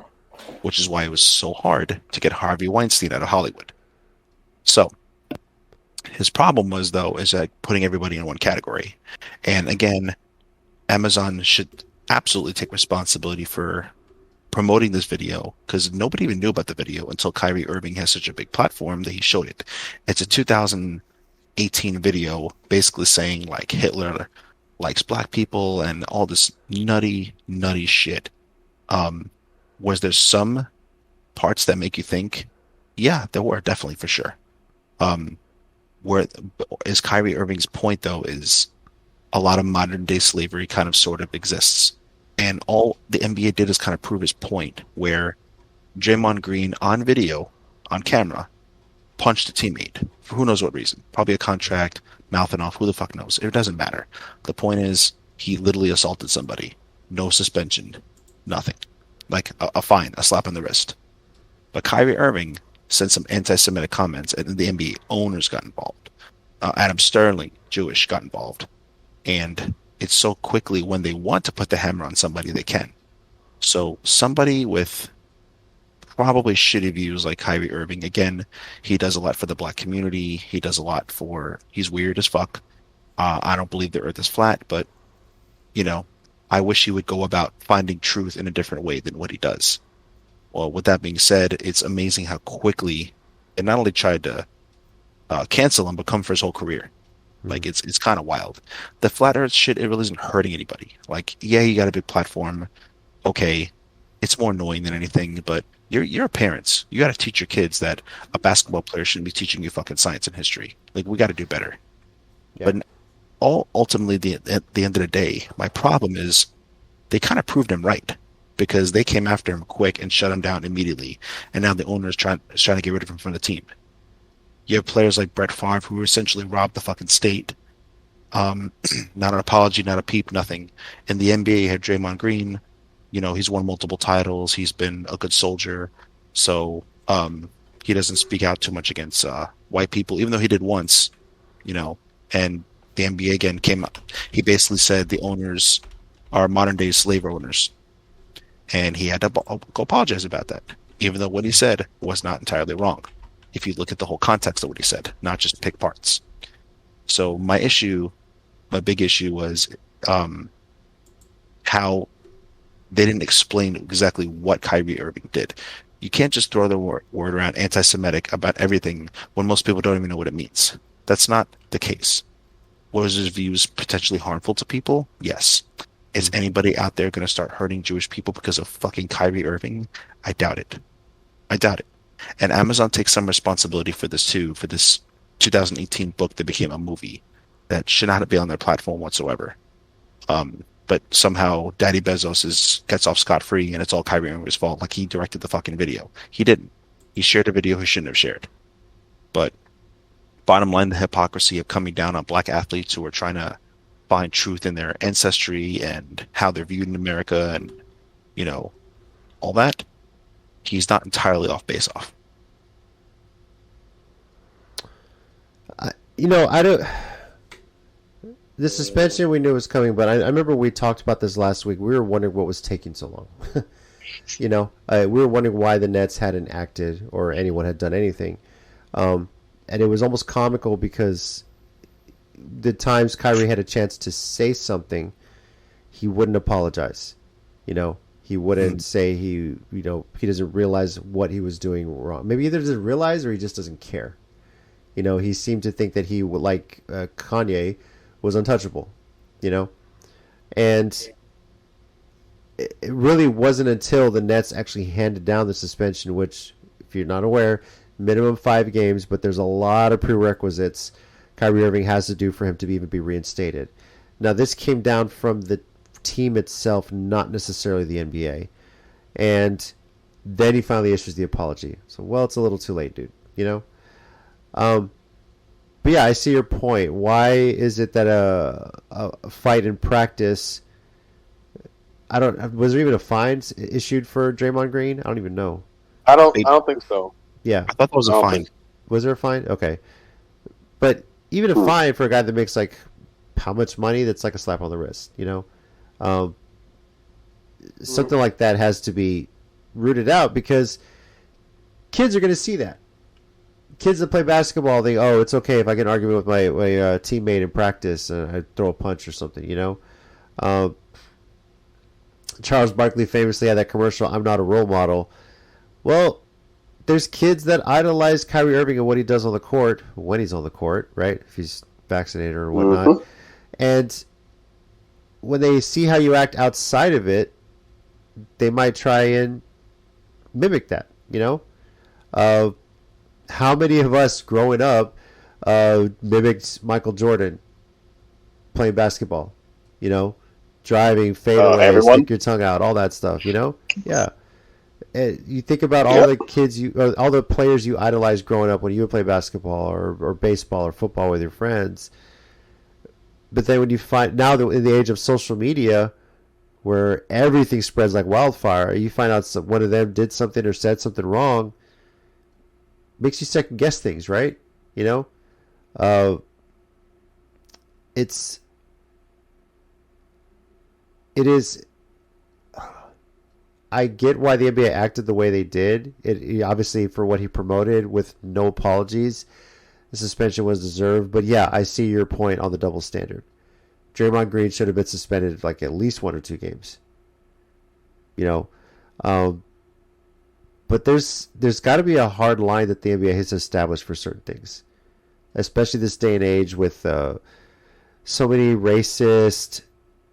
Which is why it was so hard to get Harvey Weinstein out of Hollywood. So, his problem was, though, is that putting everybody in one category. And again, Amazon should absolutely take responsibility for promoting this video because nobody even knew about the video until Kyrie Irving has such a big platform that he showed it. It's a 2018 video basically saying like Hitler likes black people and all this nutty shit. Was there some parts that make you think? Yeah, there were definitely for sure. Where is Kyrie Irving's point though is a lot of modern day slavery kind of sort of exists. And all the NBA did is kind of prove his point where Draymond Green on video, on camera, punched a teammate for who knows what reason. Probably a contract, mouthing off, who the fuck knows. It doesn't matter. The point is he literally assaulted somebody. No suspension. Nothing. Like a fine, a slap on the wrist. But Kyrie Irving said some anti-Semitic comments and the NBA owners got involved. Adam Sterling, Jewish, got involved. And it's so quickly when they want to put the hammer on somebody, they can. So somebody with probably shitty views like Kyrie Irving, again, he does a lot for the black community. He does a lot he's weird as fuck. I don't believe the earth is flat, but, I wish he would go about finding truth in a different way than what he does. Well, with that being said, it's amazing how quickly it not only tried to cancel him, but come for his whole career. Like, it's kind of wild. The flat earth shit, it really isn't hurting anybody. Like, yeah, you got a big platform. Okay, it's more annoying than anything, but you're parents. You got to teach your kids that a basketball player shouldn't be teaching you fucking science and history. Like, we got to do better. Yeah. But ultimately, at the end of the day, my problem is they kind of proved him right because they came after him quick and shut him down immediately. And now the owner is trying to get rid of him from the team. You have players like Brett Favre who essentially robbed the fucking state Not an apology, not a peep, nothing. In the NBA, you had Draymond Green. He's won multiple titles. He's been a good soldier. So he doesn't speak out too much against white people, even though he did once, and the NBA again came up. He basically said the owners are modern day slave owners. And he had to go apologize about that, even though what he said was not entirely wrong. If you look at the whole context of what he said, not just pick parts. So my big issue was how they didn't explain exactly what Kyrie Irving did. You can't just throw the word around anti-Semitic about everything when most people don't even know what it means. That's not the case. Was his views potentially harmful to people? Yes. Is anybody out there going to start hurting Jewish people because of fucking Kyrie Irving? I doubt it. And Amazon takes some responsibility for this too, for this 2018 book that became a movie that should not be on their platform whatsoever. But somehow Daddy Bezos gets off scot-free and it's all Kyrie Irving's fault, like he directed the fucking video. He didn't. He shared a video he shouldn't have shared. But bottom line, the hypocrisy of coming down on black athletes who are trying to find truth in their ancestry and how they're viewed in America and, all that, he's not entirely off base off. I don't... The suspension we knew was coming, but I remember we talked about this last week. We were wondering what was taking so long. We were wondering why the Nets hadn't acted or anyone had done anything. And it was almost comical because the times Kyrie had a chance to say something, he wouldn't apologize. He wouldn't say he doesn't realize what he was doing wrong. Maybe either doesn't realize or he just doesn't care. He seemed to think that he, like Kanye, was untouchable, and it really wasn't until the Nets actually handed down the suspension, which, if you're not aware, minimum 5 games, but there's a lot of prerequisites Kyrie Irving has to do for him to even be reinstated. Now, this came down from the team itself, not necessarily the NBA, and then he finally issues the apology. So, it's a little too late, dude, But yeah, I see your point. Why is it that a fight in practice? Was there even a fine issued for Draymond Green? I don't even know. I don't think so. Yeah, I thought that was a fine. Was there a fine? Okay, but even a fine for a guy that makes like how much money? That's like a slap on the wrist. Something like that has to be rooted out because kids are going to see that. Kids that play basketball think, it's okay if I get an argument with my teammate in practice and I throw a punch or something, Charles Barkley famously had that commercial, "I'm not a role model." Well, there's kids that idolize Kyrie Irving and what he does on the court, when he's on the court, right? If he's vaccinated or whatnot. Mm-hmm. And when they see how you act outside of it, they might try and mimic that, How many of us growing up mimicked Michael Jordan playing basketball? Driving, fadeaway, stick your tongue out, all that stuff. Yeah. And you think about all the kids all the players you idolized growing up when you would play basketball or baseball or football with your friends. But then when you find now that in the age of social media, where everything spreads like wildfire, you find out one of them did something or said something wrong. Makes you second guess things, right? It is. I get why the NBA acted the way they did. It obviously for what he promoted with no apologies, the suspension was deserved. But yeah, I see your point on the double standard. Draymond Green should have been suspended like at least 1 or 2 games. But there's got to be a hard line that the NBA has established for certain things, especially this day and age with so many racist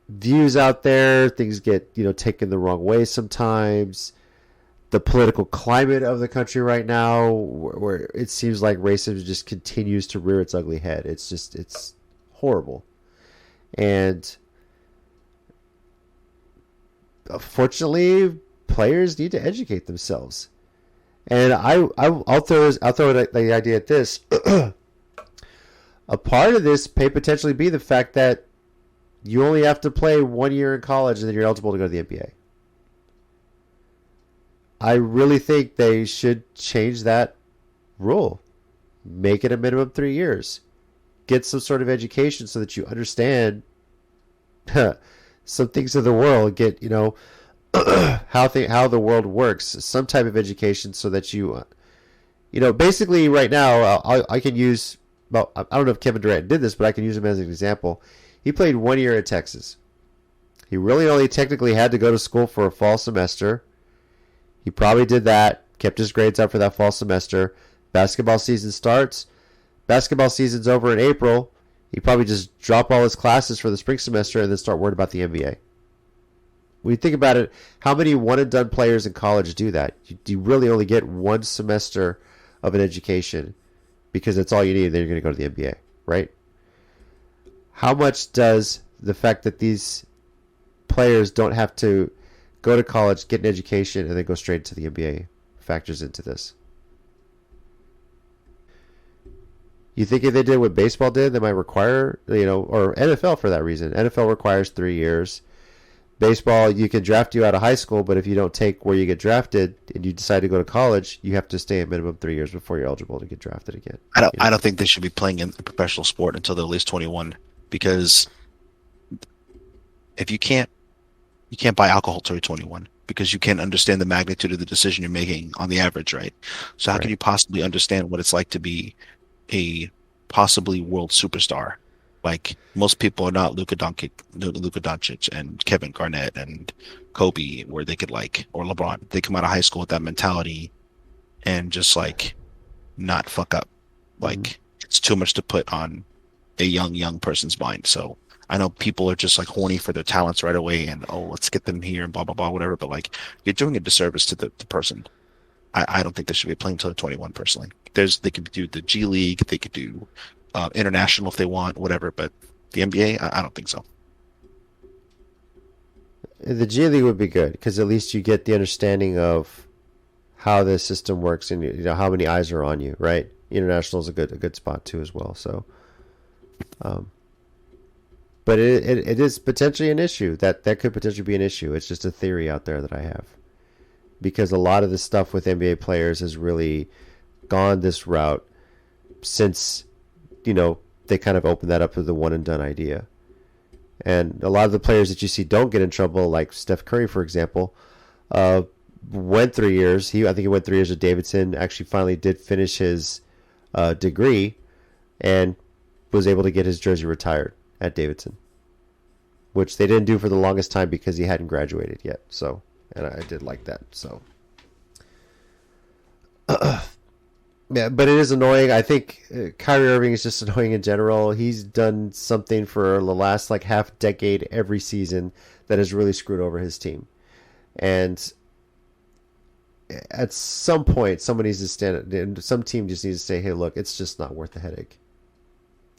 views out there. Things get taken the wrong way sometimes. The political climate of the country right now, where it seems like racism just continues to rear its ugly head. It's horrible, and unfortunately, players need to educate themselves. And I'll throw the idea at this. A part of this may potentially be the fact that you only have to play 1 year in college and then you're eligible to go to the NBA. I really think they should change that rule. Make it a minimum 3 years. Get some sort of education so that you understand some things of the world. Get, how the world works. Some type of education so that you, basically right now, I can use, well, I don't know if Kevin Durant did this, but I can use him as an example. He played 1 year at Texas. He really only technically had to go to school for a fall semester. He probably did that, kept his grades up for that fall semester. Basketball season starts. Basketball season's over in April. He'd probably just drop all his classes for the spring semester and then start worrying about the NBA. When you think about it, how many one-and-done players in college do that? You really only get 1 semester of an education because that's all you need, and then you're going to go to the NBA, right? How much does the fact that these players don't have to go to college, get an education, and then go straight to the NBA factors into this? You think if they did what baseball did, they might require, or NFL for that reason. NFL requires 3 years. Baseball, you can draft you out of high school, but if you don't take where you get drafted and you decide to go to college, you have to stay a minimum 3 years before you're eligible to get drafted again. I don't think they should be playing in a professional sport until they're at least 21, because if you can't buy alcohol till you're 21 because you can't understand the magnitude of the decision you're making on the average, right? So how can you possibly understand what it's like to be a possibly world superstar? Like, most people are not Luka Doncic and Kevin Garnett and Kobe, where they could or LeBron. They come out of high school with that mentality and just not fuck up. It's too much to put on a young person's mind. So I know people are just horny for their talents right away and, let's get them here and blah, blah, blah, whatever. But you're doing a disservice to the person. I don't think they should be playing until they're 21 personally. They could do the G League, they could do international if they want, whatever. But the NBA, I don't think so. The G League would be good because at least you get the understanding of how the system works and how many eyes are on you, right? International is a good spot too as well. So, but it is potentially an issue that could potentially be an issue. It's just a theory out there that I have, because a lot of the stuff with NBA players has really gone this route since they kind of opened that up to the one and done idea. And a lot of the players that you see don't get in trouble, like Steph Curry, for example, went 3 years. I think he went 3 years with Davidson, actually finally did finish his degree and was able to get his jersey retired at Davidson, which they didn't do for the longest time because he hadn't graduated yet. So, and I did like that. So, yeah, but it is annoying. I think Kyrie Irving is just annoying in general. He's done something for the last half decade every season that has really screwed over his team. And at some point, someone needs to stand. Some team just needs to say, "Hey, look, it's just not worth the headache."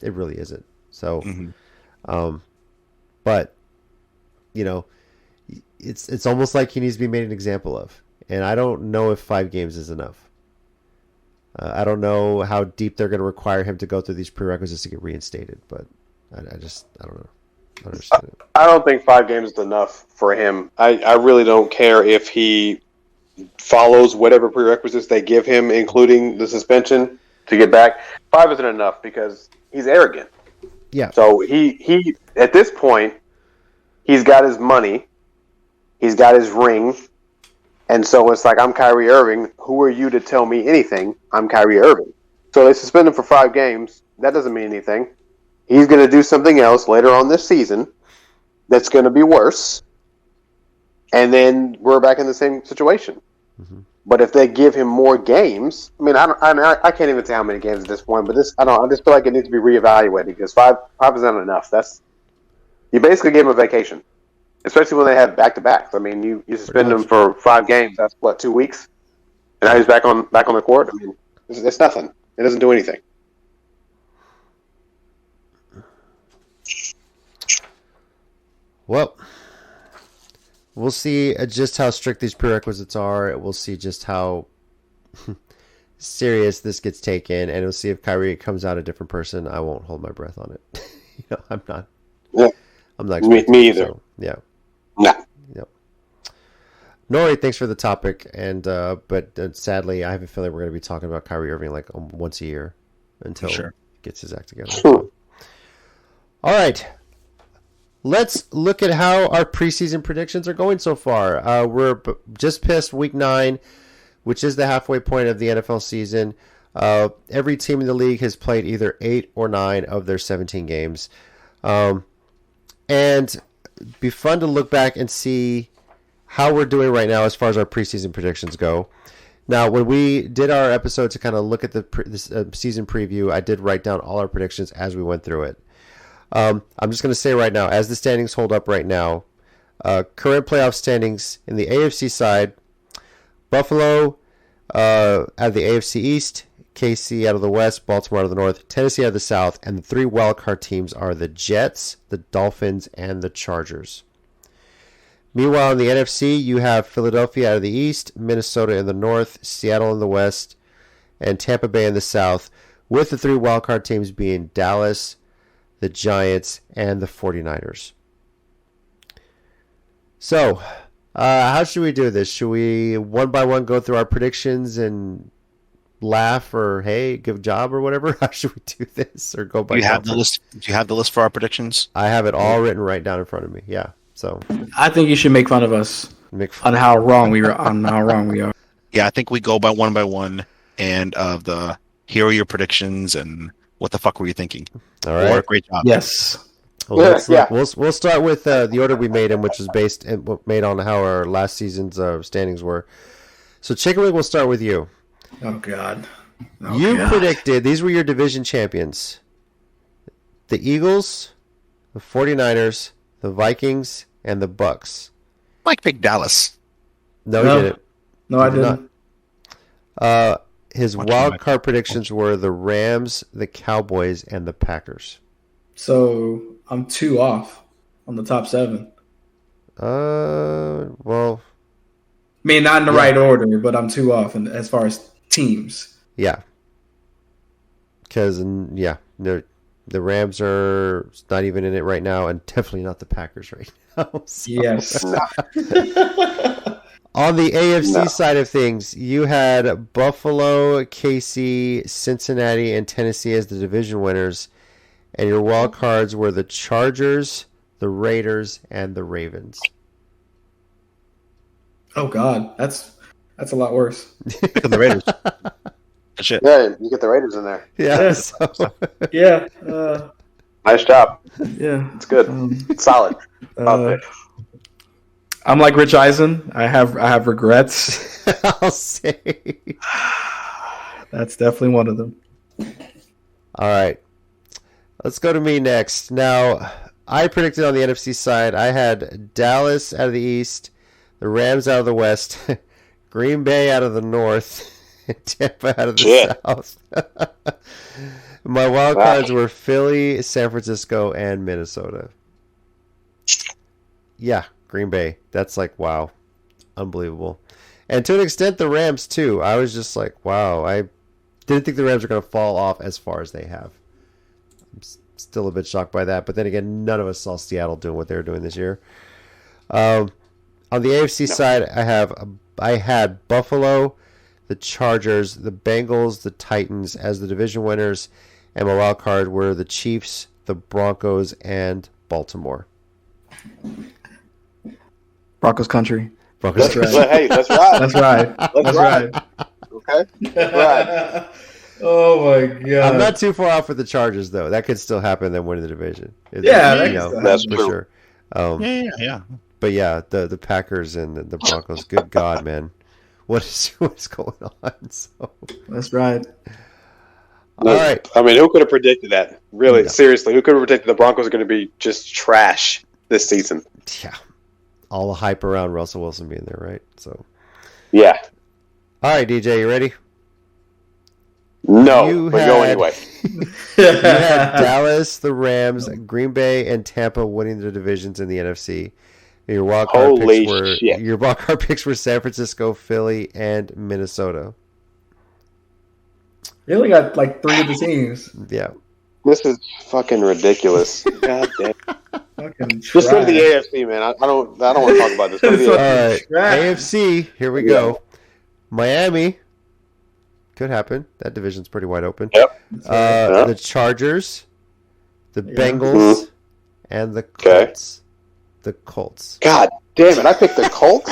It really isn't. So, but it's almost like he needs to be made an example of. And I don't know if 5 games is enough. I don't know how deep they're going to require him to go through these prerequisites to get reinstated, but I don't know. I don't understand it. I don't think 5 games is enough for him. I really don't care if he follows whatever prerequisites they give him, including the suspension, to get back. 5 isn't enough because he's arrogant. Yeah. So he at this point, he's got his money, he's got his ring. And so it's I'm Kyrie Irving. Who are you to tell me anything? I'm Kyrie Irving. So they suspend him for 5 games. That doesn't mean anything. He's going to do something else later on this season that's going to be worse. And then we're back in the same situation. Mm-hmm. But if they give him more games, I can't even say how many games at this point. But I just feel like it needs to be reevaluated because 5 is not enough. You basically gave him a vacation. Especially when they have back-to-backs. You suspend him for 5 games. That's 2 weeks, and now he's back on the court. It's nothing. It doesn't do anything. Well, we'll see just how strict these prerequisites are. We'll see just how serious this gets taken, and we'll see if Kyrie comes out a different person. I won't hold my breath on it. I'm not. Yeah. I'm not. Me either. So, yeah. Nah. Yep. Nori, thanks for the topic, and but sadly, I have a feeling we're going to be talking about Kyrie Irving like once a year until he gets his act together. So. All right. Let's look at how our preseason predictions are going so far. We're just past week 9, which is the halfway point of the NFL season. Every team in the league has played either 8 or 9 of their 17 games. And it'd be fun to look back and see how we're doing right now as far as our preseason predictions go. Now, when we did our episode to kind of look at this season preview, I did write down all our predictions as we went through it. I'm just going to say right now, as the standings hold up right now, current playoff standings in the AFC side, Buffalo out of the AFC East, KC out of the West, Baltimore out of the North, Tennessee out of the South, and the 3 wildcard teams are the Jets, the Dolphins, and the Chargers. Meanwhile, in the NFC, you have Philadelphia out of the East, Minnesota in the North, Seattle in the West, and Tampa Bay in the South, with the 3 wildcard teams being Dallas, the Giants, and the 49ers. So, how should we do this? Should we one by one go through our predictions and laugh or hey, good job or whatever? How should we do this? Or go by Do you have the list? Do you have the list for our predictions? I have it all written right down in front of me. Yeah. So I think you should make fun of us on how wrong we are. Yeah, I think we go by one, and here are your predictions and what the fuck were you thinking? All right. Great job. Yes. Well, we'll start with the order we made in, which is made on how our last season's standings were. So, Chicken Wing, we'll start with you. Oh God. Predicted these were your division champions: the Eagles, the 49ers, the Vikings, and the Bucks. Mike picked Dallas. No, he didn't. No, I didn't. His wild card predictions were the Rams, the Cowboys, and the Packers. So I'm 2 off on the top 7. Well, I mean, not in the right order, but I'm 2 off as far as teams. Yeah. Because the Rams are not even in it right now, and definitely not the Packers right now. So. Yes. On the AFC side of things, you had Buffalo, KC, Cincinnati, and Tennessee as the division winners, and your wild cards were the Chargers, the Raiders, and the Ravens. Oh God, that's a lot worse. Picking the Raiders. That's it. Yeah, you get the Raiders in there. Yeah. Yeah. Nice job. Yeah. It's good. It's solid. I'm like Rich Eisen. I have regrets. I'll say. That's definitely one of them. All right. Let's go to me next. Now, I predicted on the NFC side, I had Dallas out of the East, the Rams out of the West, Green Bay out of the North, and Tampa out of the South. My wild cards were Philly, San Francisco, and Minnesota. Yeah, Green Bay. That's like, wow. Unbelievable. And to an extent, the Rams, too. I was just like, wow. I didn't think the Rams were going to fall off as far as they have. I'm still a bit shocked by that. But then again, none of us saw Seattle doing what they were doing this year. On the AFC side, I had Buffalo, the Chargers, the Bengals, the Titans as the division winners. And my wild card were the Chiefs, the Broncos, and Baltimore. Broncos country. Broncos country. Hey, that's right. That's right. That's right. Okay. That's right. Oh my God. I'm not too far off with the Chargers though. That could still happen. Them winning the division. That's for true. Sure. Yeah. But yeah, the Packers and the Broncos. Good God, man, what's going on? So that's right. All right. I mean, who could have predicted that? Really, seriously, who could have predicted the Broncos are going to be just trash this season? Yeah. All the hype around Russell Wilson being there, right? So. Yeah. All right, DJ, you ready? No, but go anyway. You had Dallas, the Rams, Green Bay, and Tampa winning the divisions in the NFC. Your wild card picks were San Francisco, Philly, and Minnesota. They only got like 3 of the teams. Yeah. This is fucking ridiculous. God damn. Fucking Just go to the trash. AFC, man. I don't want to talk about this. Go to the All AFC. right. Trash. AFC. Here we go. Miami. Could happen. That division's pretty wide open. Yep. The Chargers, the Yeah. Bengals, and the Okay. Colts. The Colts. God damn it. I picked the Colts?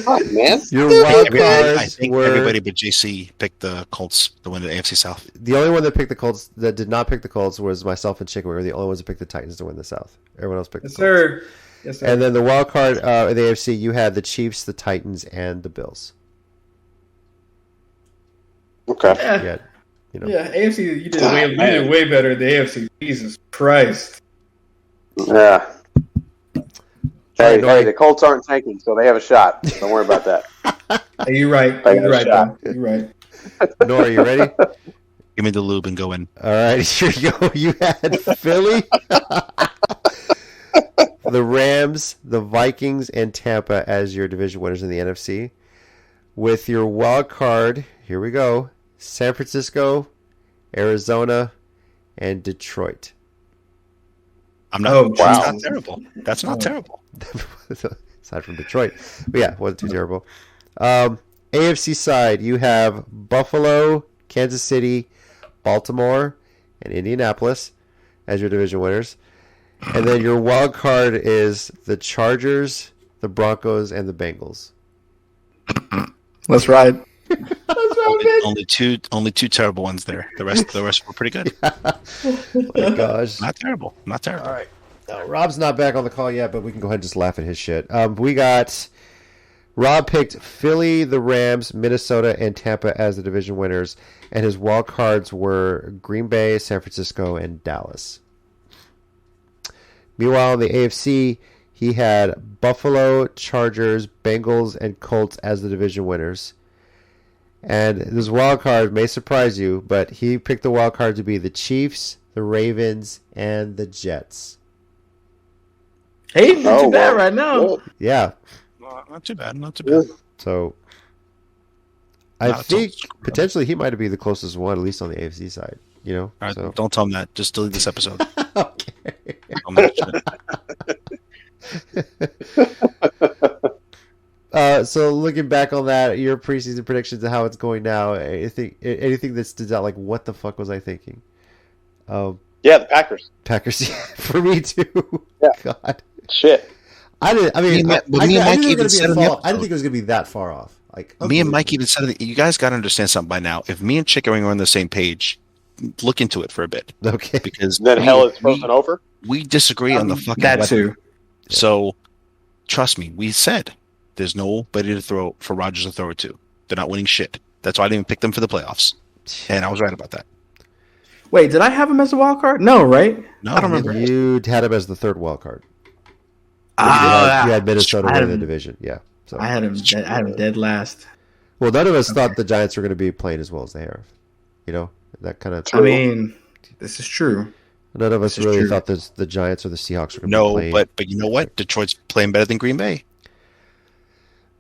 God, man. Your wild I cards think were everybody but JC picked the Colts to win the AFC South. the only one that picked the Colts that did not pick the Colts was myself and Chicken. We were the only ones that picked the Titans to win the South. Everyone else picked Yes, the Colts. sir. Yes, sir. And then the wild card in the AFC, you had the Chiefs, the Titans, and the Bills. Okay. yeah. Yeah, you know. Yeah, AFC, you did God, way, you man. did way better than the AFC. Jesus Christ. Yeah. Hey, the Colts aren't tanking, so they have a shot. Don't worry about that. Hey, you're right. I You're got a right, shot. though. You're right. Nora, you ready? Give me the lube and go in. All right, here you go. You had Philly, the Rams, the Vikings, and Tampa as your division winners in the NFC. With your wild card, here we go: San Francisco, Arizona, and Detroit. I'm not. Oh, That's wow. not terrible. That's not terrible. Aside from Detroit, but yeah, wasn't too terrible. AFC side, you have Buffalo, Kansas City, Baltimore, and Indianapolis as your division winners. And then your wild card is the Chargers, the Broncos, and the Bengals. Let's ride. Only two terrible ones there. The rest were pretty good. Oh my gosh. Not terrible. Not terrible. All right. Rob's not back on the call yet, but we can go ahead and just laugh at his shit. We got Rob picked Philly, the Rams, Minnesota, and Tampa as the division winners, and his wild cards were Green Bay, San Francisco, and Dallas. Meanwhile, in the AFC, he had Buffalo, Chargers, Bengals, and Colts as the division winners. And this wild card may surprise you, but he picked the wild card to be the Chiefs, the Ravens, and the Jets. Hey, not too Oh, bad wow. right now. Good. Yeah, Not too bad. Not too bad. so I Not think so- potentially he might be the closest one, at least on the AFC side. You know, All right, so don't tell him that. Just delete this episode. okay. I'll mention it. So looking back on that, your preseason predictions and how it's going now, anything that stands out, like what the fuck was I thinking? Yeah, the Packers. Packers for me too. Yeah. God, Shit. I didn't. I mean, Me and Mike even said in the I didn't think it was gonna be that far off. Like Me and Mike even said that you guys got to understand something by now. If me and Chick are on the same page, look into it for a bit Okay. because Then hell is frozen over. we disagree on the fucking That weather. too. So trust me, we said there's nobody to throw for Rodgers to throw it to. They're not winning shit. That's why I didn't even pick them for the playoffs, and I was right about that. Wait, did I have him as a wild card? No, right? No, I don't remember. You had him as the third wild card. Oh, You had Minnesota I winning had the him- division. Yeah. So I had him. I had him dead last. well, none of us thought the Giants were going to be playing as well as they have. You know, that kind of. I mean, this is true. None of us this is really true. thought the Giants or the Seahawks were going to be No, playing. but you know what? Detroit's playing better than Green Bay.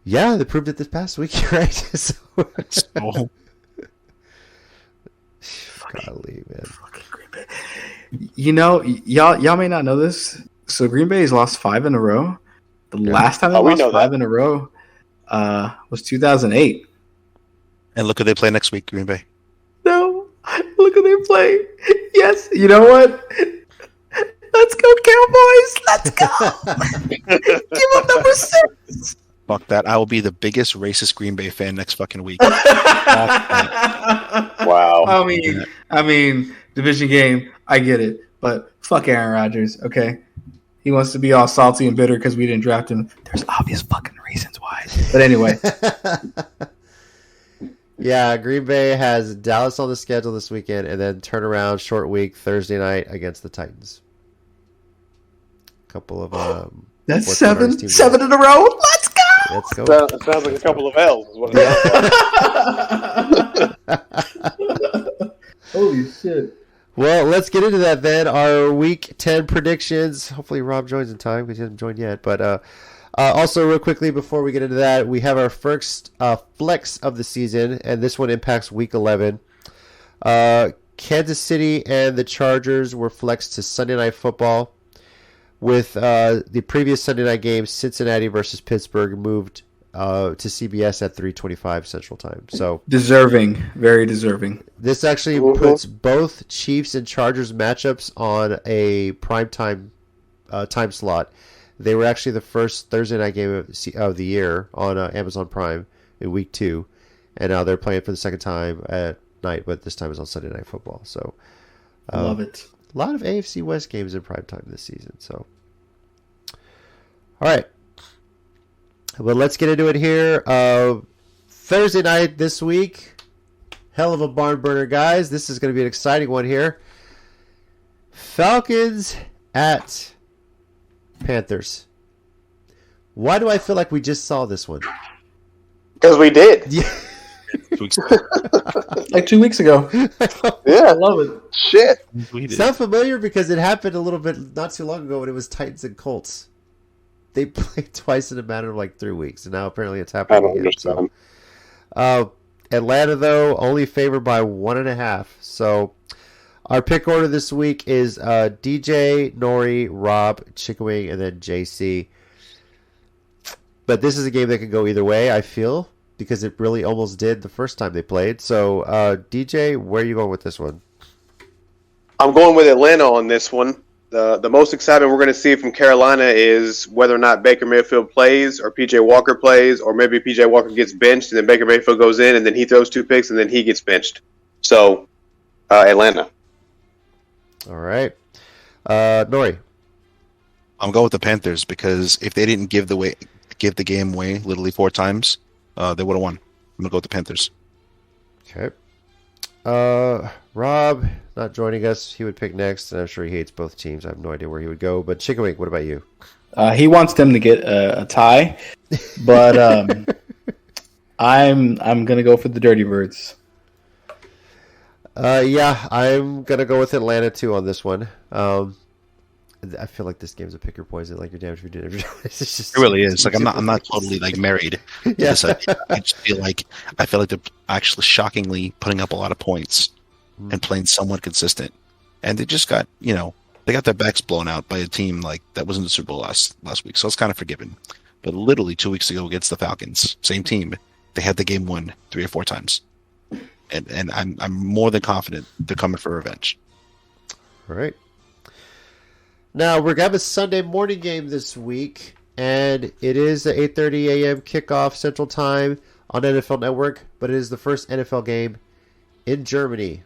Yeah, they proved it this past week, right? So, So, golly, man. Fucking Green Bay. You know, y'all may not know this. So Green Bay has lost 5 in a row. The last time they we lost know 5 that. in a row was 2008. and look who they play next week, Green Bay. No, look who they play. Yes, you know what? Let's go Cowboys. Let's go. Give them number 6. Fuck that. I will be the biggest racist Green Bay fan next fucking week. Wow. I mean, division game. I get it, but fuck Aaron Rodgers. Okay, he wants to be all salty and bitter because we didn't draft him. There's obvious fucking reasons why. But anyway, Yeah, Green Bay has Dallas on the schedule this weekend, and then turnaround short week Thursday night against the Titans. Couple of that's what's the hardest team 7 in a row. Let's go. let's go. It sounds like a couple of L's. Is what it sounds Holy shit. Well, let's get into that then. Our Week 10 predictions. Hopefully Rob joins in time because he hasn't joined yet. But Also, real quickly before we get into that, we have our first flex of the season, and this one impacts Week 11. Kansas City and the Chargers were flexed to Sunday Night Football, with the previous Sunday night game, Cincinnati versus Pittsburgh, moved to CBS at 3:25 Central Time. So deserving, very deserving. This actually puts both Chiefs and Chargers matchups on a primetime time slot. They were actually the first Thursday night game of the year on Amazon Prime in Week 2, and now they're playing for the second time at night, but this time is on Sunday Night Football. So I love it. A lot of AFC West games in primetime this season. So, all right. Well, let's get into it here. Thursday night this week. Hell of a barn burner, guys. This is going to be an exciting one here. Falcons at Panthers. Why do I feel like we just saw this one? Because we did. Yeah. Like 2 weeks ago. Yeah, I love it. Shit. Sound familiar because it happened a little bit not too long ago when it was Titans and Colts. They played twice in a matter of like 3 weeks, and now apparently it's I happening don't again. understand. So, Atlanta, though, only favored by 1.5. So our pick order this week is DJ, Nori, Rob, Chickawing, and then JC. But this is a game that can go either way, I feel, because it really almost did the first time they played. So, DJ, where are you going with this one? I'm going with Atlanta on this one. The most excitement we're going to see from Carolina is whether or not Baker Mayfield plays or P.J. Walker plays, or maybe P.J. Walker gets benched and then Baker Mayfield goes in and then he throws 2 picks and then he gets benched. So, Atlanta. All right. Nori. I'm going with the Panthers because if they didn't give the game away literally 4 times, they would have won. I'm going to go with the Panthers. Okay. Rob, not joining us. He would pick next, and I'm sure he hates both teams. I have no idea where he would go. But Chickawing, what about you? He wants them to get a tie, but I'm gonna go for the Dirty Birds. Yeah, I'm gonna go with Atlanta too on this one. I feel like this game's a pick your poison. Like you're damned if you did. It's just, It really is. Like I'm not totally like married to Yeah. this idea. I feel like they're actually shockingly putting up a lot of points and playing somewhat consistent. And they just got they got their backs blown out by a team like that was in the Super Bowl last week, so it's kind of forgiven. But literally 2 weeks ago against the Falcons, same team, they had the game won 3 or 4 times. And I'm more than confident they're coming for revenge. All right. Now, we're going to have a Sunday morning game this week, and it is an 8:30 a.m. kickoff Central Time on NFL Network, but it is the first NFL game in Germany.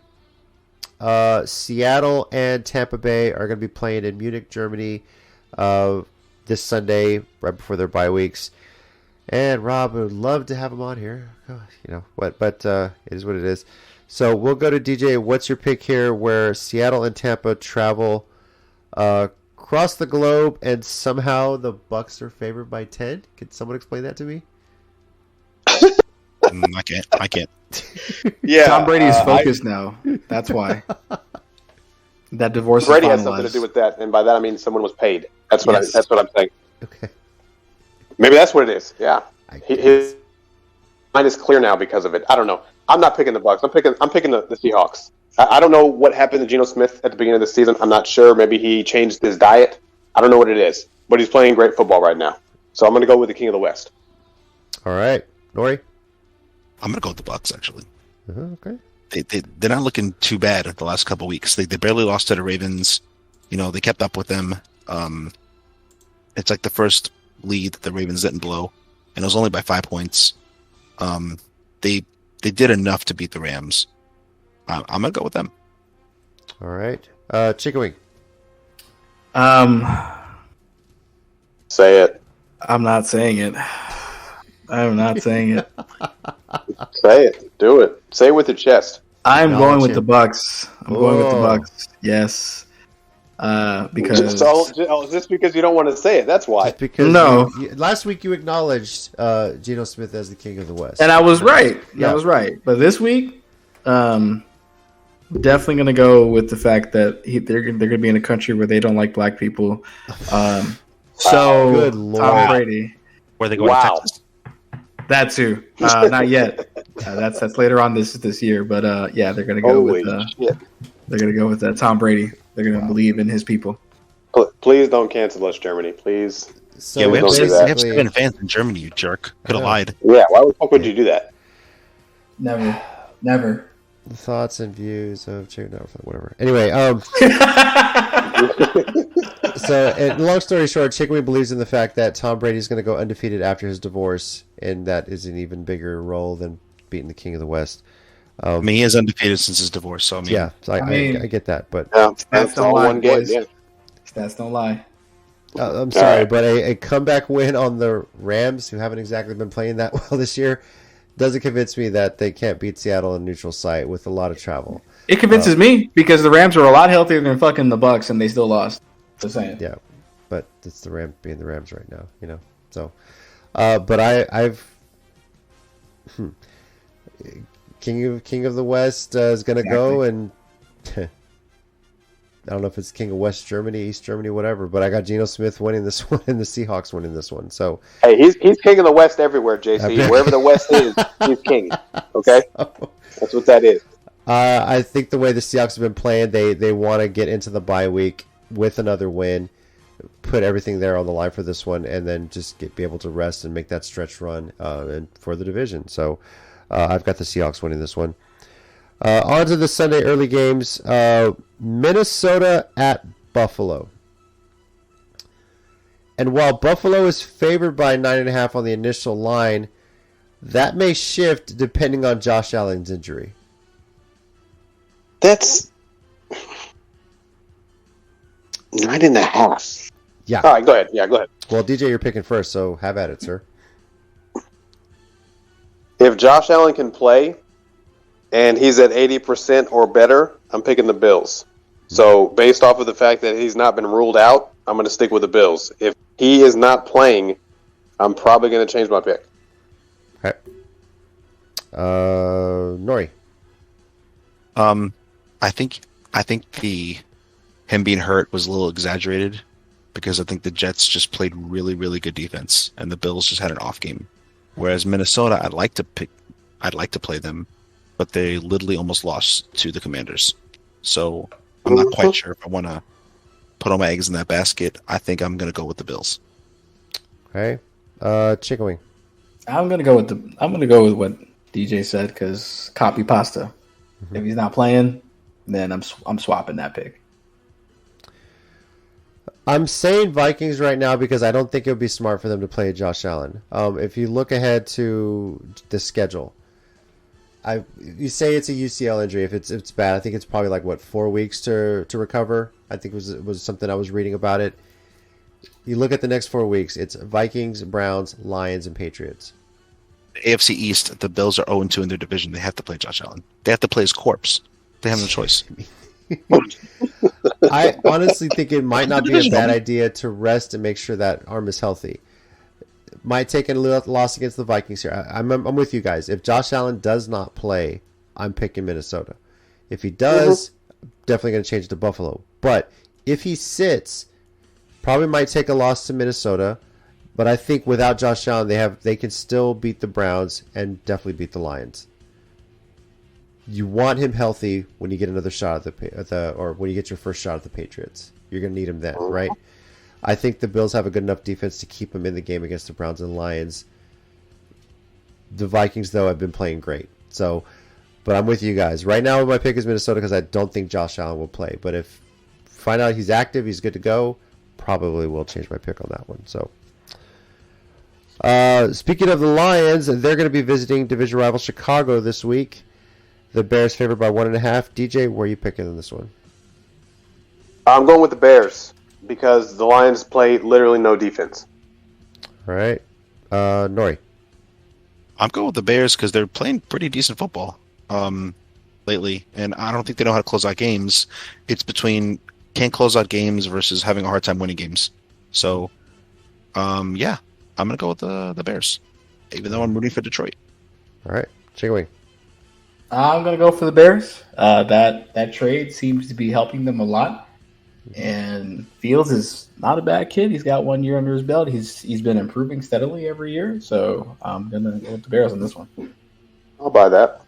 Seattle and Tampa Bay are going to be playing in Munich, Germany this Sunday, right before their bye weeks. And Rob, would love to have him on here. But it is what it is. So we'll go to DJ. What's your pick here where Seattle and Tampa travel across the globe, and somehow the Bucks are favored by 10? Could someone explain that to me? I can't. Yeah, Tom Brady is focused now. That's why. That divorce Brady is has something to do with that, and by that I mean someone was paid. That's what Yes. that's what I'm saying. Okay. Maybe that's what it is. Yeah, I his mind is clear now because of it. I don't know. I'm not picking the Bucks. I'm picking the Seahawks. I don't know what happened to Geno Smith at the beginning of the season. I'm not sure. Maybe he changed his diet. I don't know what it is, but he's playing great football right now. So I'm going to go with the King of the West. All right. Nori? I'm gonna go with the Bucks actually. Okay. They're not looking too bad the last couple of weeks. They barely lost to the Ravens. They kept up with them. It's like the first lead that the Ravens didn't blow, and it was only by 5 points. They did enough to beat the Rams. I'm gonna go with them. All right. Chickawing. Say it. I'm not saying it. I'm not saying it. Say it. Do it. Say it with your chest. I'm Acknowledge going with him. the Bucks. I'm going with the Whoa. Bucks. Yes. Because Is this because you don't want to say it? That's why. Just because No. last week you acknowledged Geno Smith as the King of the West. and I was right. Yeah. I was right. But this week, definitely going to go with the fact that they're going to be in a country where they don't like black people. So Good Lord. Tom Brady. Where they going to Texas? That too. Not yet. That's later on this year. But yeah, they're gonna go with Tom Brady. They're gonna believe in his people. Please don't cancel us, Germany. Please. So we have 7 fans in Germany, you jerk. Could have lied. Yeah, why the fuck would you do that? Never. The thoughts and views of whatever. Anyway, so long story short, Chickaway believes in the fact that Tom Brady is going to go undefeated after his divorce, and that is an even bigger role than beating the King of the West. I mean, he is undefeated since his divorce, so I get that, but that's all one game. Yeah. Stats don't lie. I'm sorry, but a comeback win on the Rams, who haven't exactly been playing that well this year, doesn't convince me that they can't beat Seattle in a neutral site with a lot of travel. It convinces me because the Rams were a lot healthier than fucking the Bucks, and they still lost. Just saying. Yeah, but it's the Rams being the Rams right now, you know. So, but I've King of the West is going to go, and I don't know if it's King of West Germany, East Germany, whatever. But I got Geno Smith winning this one and the Seahawks winning this one. So hey, he's King of the West everywhere, JC. Wherever the West is, he's king. Okay, that's what that is. I think the way the Seahawks have been playing, they want to get into the bye week with another win, put everything there on the line for this one, and then just be able to rest and make that stretch run and for the division. So I've got the Seahawks winning this one. On to the Sunday early games. Minnesota at Buffalo. And while Buffalo is favored by 9.5 on the initial line, that may shift depending on Josh Allen's injury. That's 9.5. Yeah. All right, go ahead. Yeah, go ahead. Well, DJ, you're picking first, so have at it, sir. If Josh Allen can play and he's at 80% or better, I'm picking the Bills. So based off of the fact that he's not been ruled out, I'm going to stick with the Bills. If he is not playing, I'm probably going to change my pick. Okay. Nori. I think him being hurt was a little exaggerated because I think the Jets just played really, really good defense and the Bills just had an off game. Whereas Minnesota, I'd like to play them, but they literally almost lost to the Commanders. So I'm not quite sure if I want to put all my eggs in that basket. I think I'm going to go with the Bills. Okay. Chicken wing. I'm going to go with what DJ said because copy pasta. Mm-hmm. If he's not playing, then I'm swapping that pick. I'm saying Vikings right now because I don't think it would be smart for them to play Josh Allen. If you look ahead to the schedule, you say it's a UCL injury. If it's bad, I think it's probably 4 weeks to recover. I think it was something I was reading about it. You look at the next 4 weeks, it's Vikings, Browns, Lions, and Patriots. AFC East, the Bills are 0-2 in their division. They have to play Josh Allen. They have to play his corpse. They have no choice. I honestly think it might not be a bad idea to rest and make sure that arm is healthy. Might take a loss against the Vikings here. I'm with you guys. If Josh Allen does not play, I'm picking Minnesota. If he does, definitely going to change to Buffalo. But if he sits, probably might take a loss to Minnesota. But I think without Josh Allen, they can still beat the Browns and definitely beat the Lions. You want him healthy when you get another shot at or when you get your first shot at the Patriots. You're going to need him then, right? I think the Bills have a good enough defense to keep him in the game against the Browns and Lions. The Vikings, though, have been playing great. But I'm with you guys. Right now, my pick is Minnesota because I don't think Josh Allen will play. But if find out he's active, he's good to go, probably will change my pick on that one. So, speaking of the Lions, they're going to be visiting division rival Chicago this week. The Bears favored by 1.5. DJ, where are you picking in this one? I'm going with the Bears because the Lions play literally no defense. All right. Nori. I'm going with the Bears because they're playing pretty decent football lately, and I don't think they know how to close out games. It's between can't close out games versus having a hard time winning games. So, yeah, I'm going to go with the Bears, even though I'm rooting for Detroit. All right. Chicken wing. I'm going to go for the Bears. That trade seems to be helping them a lot. And Fields is not a bad kid. He's got 1 year under his belt. He's been improving steadily every year. So I'm gonna go with the Bears on this one. I'll buy that.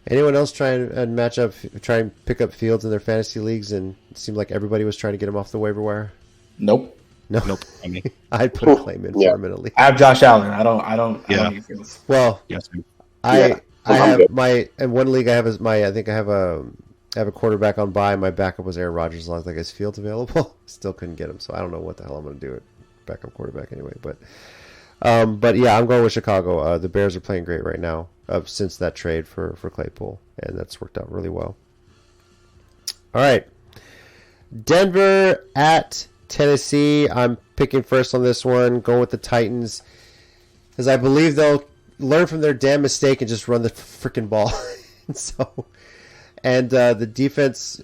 Anyone else try and pick up Fields in their fantasy leagues, and it seemed like everybody was trying to get him off the waiver wire? Nope. Nope. I mean, I'd put a claim in for him in a league. I have Josh Allen. I don't need Fields. Well, yes. I have my in one league. I have I think I have a quarterback on bye. My backup was Aaron Rodgers. As long as I guess Fields available, still couldn't get him. So I don't know what the hell I'm going to do at backup quarterback anyway. But yeah, I'm going with Chicago. The Bears are playing great right now since that trade for Claypool, and that's worked out really well. All right, Denver at Tennessee. I'm picking first on this one. Going with the Titans, as I believe they'll learn from their damn mistake and just run the freaking ball. And the defense,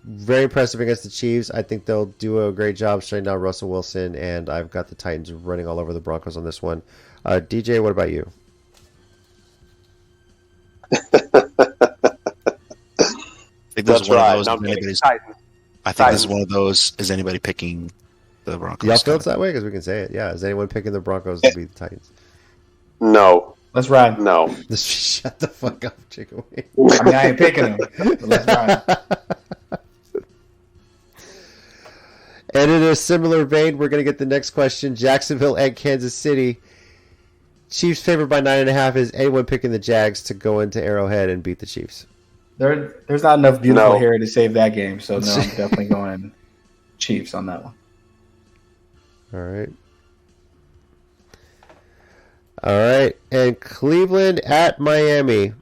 very impressive against the Chiefs. I think they'll do a great job shutting down Russell Wilson, and I've got the Titans running all over the Broncos on this one. DJ, what about you? That's right. I think this is one of those. Is anybody picking the Broncos? Y'all feel it's that way? Because we can say it. Yeah. Is anyone picking the Broncos to beat the Titans? No. Let's ride. No. Just shut the fuck up, chicken wing. I mean, I ain't picking them. But let's ride. And in a similar vein, we're going to get the next question. Jacksonville at Kansas City. Chiefs favored by 9.5. Is anyone picking the Jags to go into Arrowhead and beat the Chiefs? There's not enough beautiful hair to save that game. So, no, I'm definitely going Chiefs on that one. All right. All right. And Cleveland at Miami.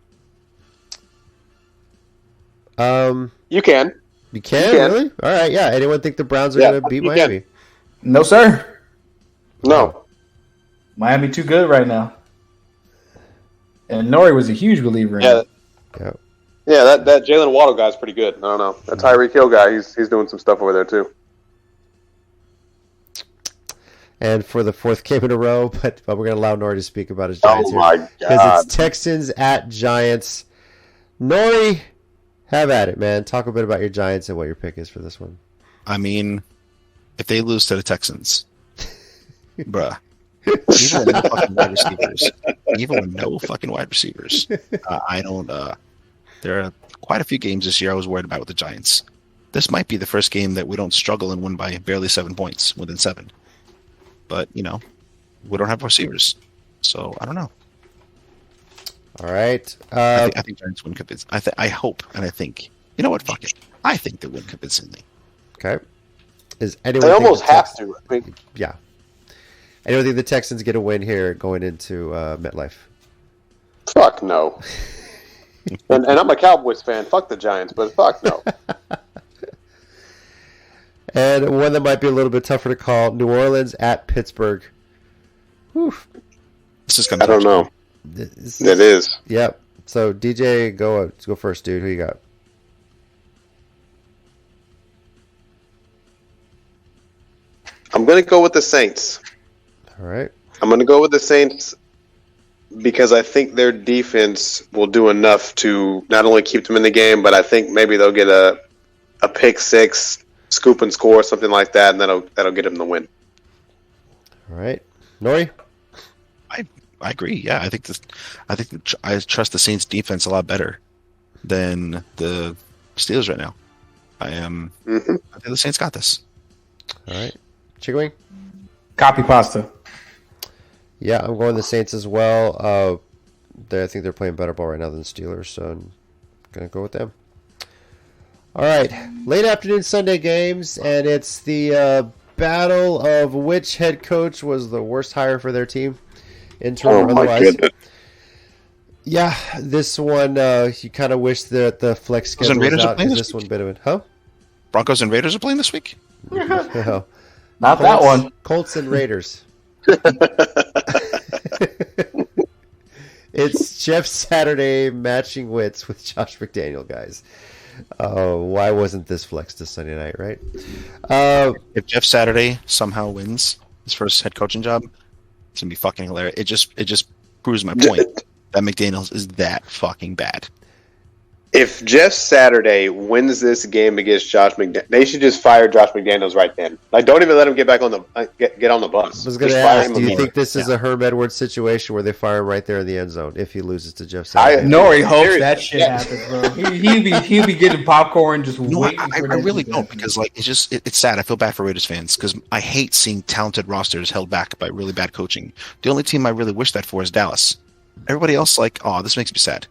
You can. You can? Really? All right, yeah. Anyone think the Browns are going to beat Miami? Can. No, sir. No. Miami too good right now. And Nori was a huge believer in it. Yeah, that Jalen Waddle guy's pretty good. I don't know. That Tyreek Hill guy, he's doing some stuff over there too. And for the fourth game in a row, but we're going to allow Nori to speak about his Giants here. Oh, my God. Because it's Texans at Giants. Nori, have at it, man. Talk a bit about your Giants and what your pick is for this one. I mean, if they lose to the Texans, bruh. Even with no fucking wide receivers. I don't. There are quite a few games this year I was worried about with the Giants. This might be the first game that we don't struggle and win by barely 7 points, within 7. But, we don't have receivers. So, I don't know. All right. I think Giants win convincingly. I hope and I think. You know what? Fuck it. I think they win convincingly. Okay. Is anyone? They almost have to. I mean, yeah. Anyone think the Texans get a win here going into MetLife? Fuck no. and I'm a Cowboys fan. Fuck the Giants, but fuck no. And one that might be a little bit tougher to call: New Orleans at Pittsburgh. Whew. This is gonna. I don't know. It is. Yep. So DJ, go first, dude. Who you got? I'm gonna go with the Saints. All right. I'm gonna go with the Saints because I think their defense will do enough to not only keep them in the game, but I think maybe they'll get a pick six, scoop and score, something like that, and that'll get them the win. All right, Nori. I agree. Yeah, I trust the Saints defense a lot better than the Steelers right now. I think the Saints got this. All right, Chickawing. Copy pasta. Yeah, I'm going the Saints as well. I think they're playing better ball right now than the Steelers, so I'm going to go with them. All right, late afternoon Sunday games, and it's the battle of which head coach was the worst hire for their team. Interim or otherwise. Yeah, this one, you kind of wish that the flex schedule was out. Is this one bit of it? Huh? Broncos and Raiders are playing this week? No. Not that one. Colts and Raiders. It's Jeff Saturday matching wits with Josh McDaniel, guys. Why wasn't this flexed this Sunday night, right? If Jeff Saturday somehow wins his first head coaching job, it's gonna be fucking hilarious. It just proves my point that McDaniels is that fucking bad. If Jeff Saturday wins this game against Josh McDaniels, they should just fire Josh McDaniels right then. Like, don't even let him get back on the get on the bus. I was going to ask, do you think this is a Herm Edwards situation where they fire him right there in the end zone if he loses to Jeff Saturday? Nori hopes that shit happens, bro. He'd be getting popcorn just waiting. I really don't, because like it's sad. I feel bad for Raiders fans because I hate seeing talented rosters held back by really bad coaching. The only team I really wish that for is Dallas. Everybody else, like, oh, this makes me sad.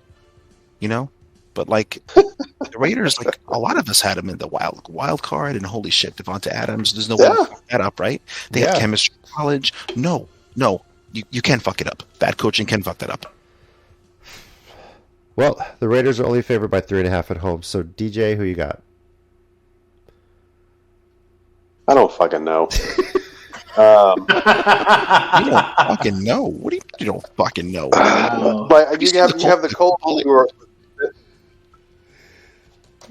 You know. But like the Raiders, like a lot of us had them in the wild card, and holy shit, Devonta Adams. There's no way to fuck that up, right? They have chemistry in college. No, you can't fuck it up. Bad coaching can fuck that up. Well, the Raiders are only favored by 3.5 at home. So DJ, who you got? I don't fucking know. You don't fucking know. What do you don't fucking know? But you have the Colts who are.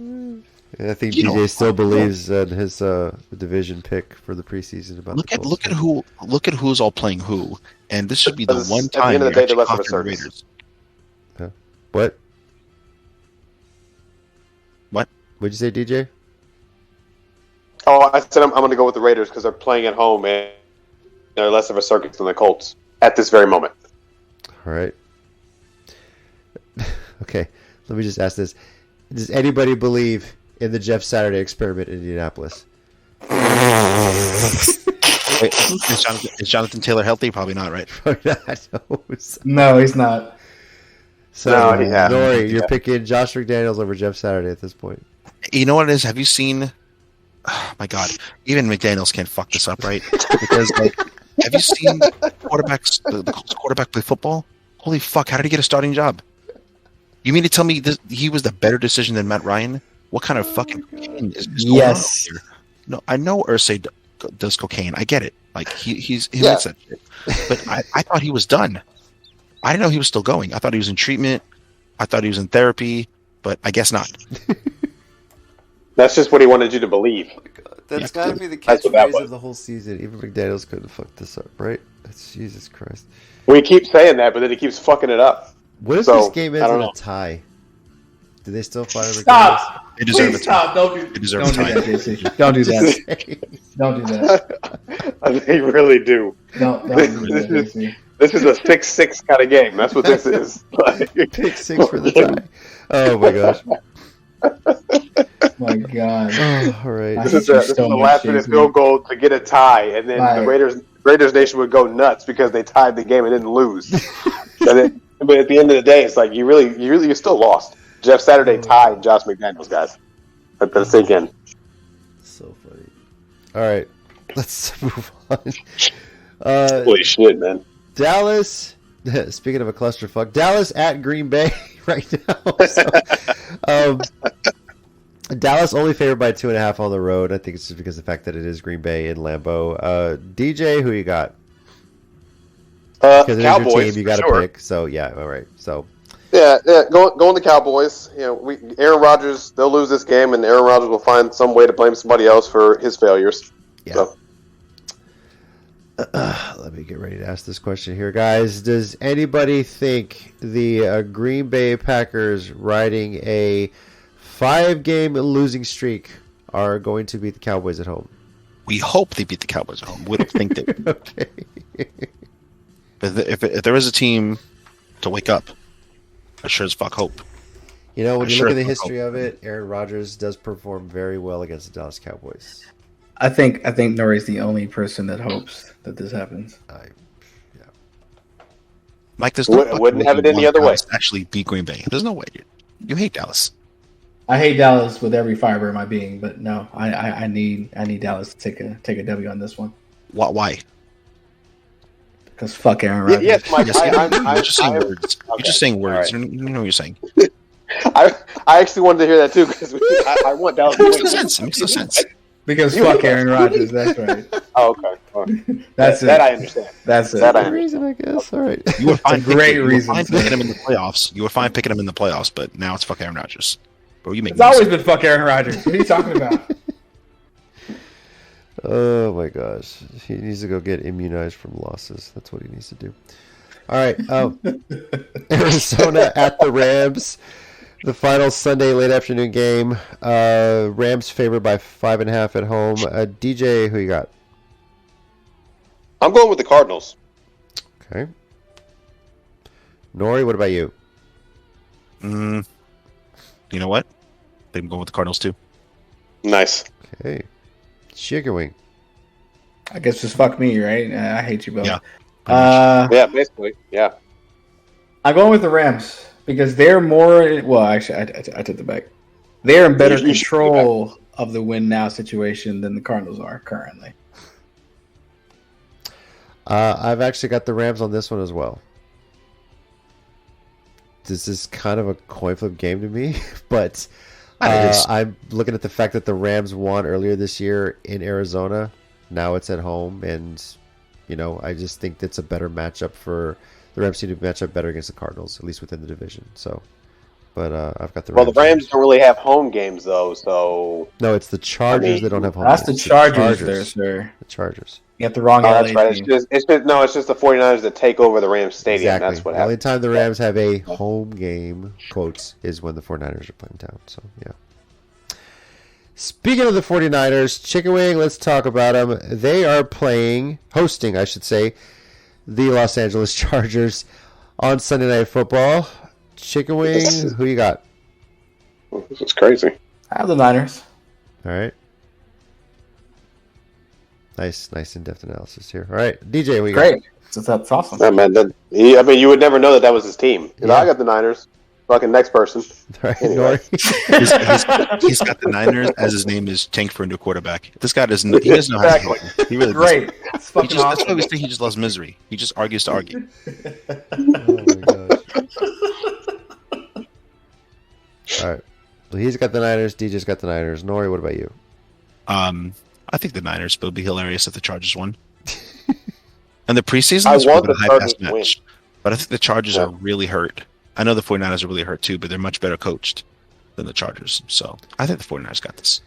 I think DJ still believes in his division pick for the preseason. About look at who's all playing who, and this should be the one time. At the end of the day, they're less of a circus. Raiders. What? What? What'd you say, DJ? Oh, I said I'm going to go with the Raiders because they're playing at home and they're less of a circus than the Colts at this very moment. All right. Okay, let me just ask this. Does anybody believe in the Jeff Saturday experiment in Indianapolis? Wait, is Jonathan Taylor healthy? Probably not, right? No, he's not. So, Nori, you're picking Josh McDaniels over Jeff Saturday at this point. You know what it is? Have you seen... Oh, my God. Even McDaniels can't fuck this up, right? Because, like, have you seen quarterbacks, the Colts quarterback play football? Holy fuck, how did he get a starting job? You mean to tell me he was the better decision than Matt Ryan? What kind of fucking cocaine is going on here? No, I know Irsay does cocaine. I get it. Like he likes that shit. But I thought he was done. I didn't know he was still going. I thought he was in treatment. I thought he was in therapy, but I guess not. That's just what he wanted you to believe. That's got to be the catchphrase of the whole season. Even McDaniels couldn't fuck this up, right? That's Jesus Christ. We keep saying that, but then he keeps fucking it up. What if this game ends in a tie? Do they still fire McDaniels? Stop! They deserve Please stop! Don't do that, JC. Don't do that. Don't do that. They really do. Don't do that, JC. This is a 6-6 kind of game. That's what this is. Pick 6 for the tie. Oh my gosh. My God. Oh, all right. This is the last minute field goal to get a tie, and then the Raiders Nation would go nuts because they tied the game and didn't lose. But at the end of the day, it's like you still lost. Jeff Saturday tied Josh McDaniels, guys. Let that sink in. So funny. All right, let's move on. Holy shit, man. Dallas. Speaking of a clusterfuck, Dallas at Green Bay right now. So, Dallas only favored by 2.5 on the road. I think it's just because of the fact that it is Green Bay in Lambeau. DJ, who you got? Because it Cowboys, is your team, you got to sure. pick. So yeah, all right. So going the Cowboys. You know, Aaron Rodgers. They'll lose this game, and Aaron Rodgers will find some way to blame somebody else for his failures. Yeah. So. Let me get ready to ask this question here, guys. Does anybody think the Green Bay Packers riding a 5-game losing streak are going to beat the Cowboys at home? We hope they beat the Cowboys at home. We don't think they will. Okay. But if there is a team to wake up, I sure as fuck hope. You know, when you look at the history of it, Aaron Rodgers does perform very well against the Dallas Cowboys. I think Nori's the only person that hopes that this happens. Mike, there's no wouldn't have it any other way. Actually, beat Green Bay. There's no way. You hate Dallas. I hate Dallas with every fiber of my being, but no, I need Dallas to take a W on this one. Why? Because fuck Aaron Rodgers. Yes, Mike. You're just saying words. Okay. You're just saying words. Right. You know what you're saying. I actually wanted to hear that too because I want Dallas. It makes no sense. It makes no sense. Because fuck Aaron Rodgers. That's right. Oh, okay. All right. That's it. That I understand. That's it. That I Good reason, I guess. All right. You were fine. Great reason. Picking him in the playoffs. You were fine picking him in the playoffs, but now it's fuck Aaron Rodgers. Bro, you make. It's always been fuck Aaron Rodgers. What are you talking about? Oh my gosh, he needs to go get immunized from losses. That's what he needs to do. All right, Arizona at the Rams. The final Sunday late afternoon game. Rams favored by 5.5 at home. DJ, who you got? I'm going with the Cardinals. Okay. Nori, what about you? You know what? I think I'm going with the Cardinals too. Nice. Okay. Chicken wing. I guess just fuck me, right? I hate you both. Yeah. Yeah, basically. Yeah. I'm going with the Rams because they're more. Well, actually, I took the back. They're in better You should control of the win now situation than the Cardinals are currently. I've actually got the Rams on this one as well. This is kind of a coin flip game to me, but I'm looking at the fact that the Rams won earlier this year in Arizona. Now it's at home, and I just think that's a better matchup for the Rams seem to match up better against the Cardinals, at least within the division. So, but I've got the Rams. Well, the Rams don't really have home games though, so No, it's the Chargers that don't have home That's games. the Chargers there, sir. The Chargers. You got the wrong oh, LA that's right. team. It's just the 49ers that take over the Rams stadium. Exactly. That's what The only happens. time the Rams have a home game, quotes, is when the 49ers are playing down. So, yeah. Speaking of the 49ers, Chicken Wing, let's talk about them. They are hosting, I should say, the Los Angeles Chargers on Sunday Night Football. Chicken Wing, who you got? This is crazy. I have the Niners. All right. Nice in-depth analysis here. All right, DJ, we got. Great. That's awesome. Yeah, man. You would never know that was his team. Yeah. I got the Niners. Fucking next person. All right, Anyway. Nori. He's got the Niners as his name is Tank for a new quarterback. This guy doesn't know how to play. He really Great. It's doesn't. fucking That's why awesome. we think he just loves misery. He just argues to argue. Oh my gosh. All right. Well, he's got the Niners. DJ's got the Niners. Nori, what about you? I think the Niners, but it would be hilarious if the Chargers won. And the preseason I is want a the high Chargers pass to win. match. But I think the Chargers are really hurt. I know the 49ers are really hurt too, but they're much better coached than the Chargers. So I think the 49ers got this.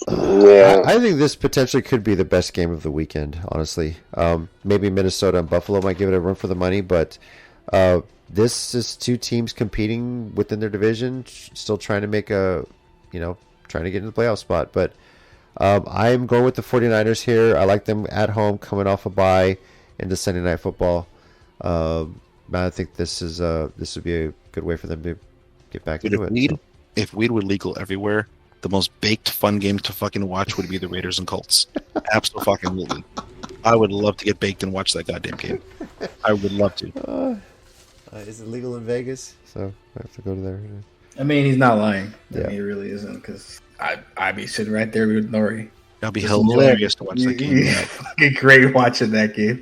Yeah. I think this potentially could be the best game of the weekend, honestly. Maybe Minnesota and Buffalo might give it a run for the money, but this is two teams competing within their division, still trying to make trying to get into the playoff spot. But I'm going with the 49ers here. I like them at home, coming off a bye into Sunday Night Football. I think this would be a good way for them to get back into it. If weed were legal everywhere, the most baked fun game to fucking watch would be the Raiders and Colts. Absolutely. I would love to get baked and watch that goddamn game. I would love to. Is it legal in Vegas? So I have to go to there. I mean, he's not lying. Yeah. I mean, he really isn't, because I'd be sitting right there with Nori. That'd be Just hilarious to watch that game. Fucking great watching that game.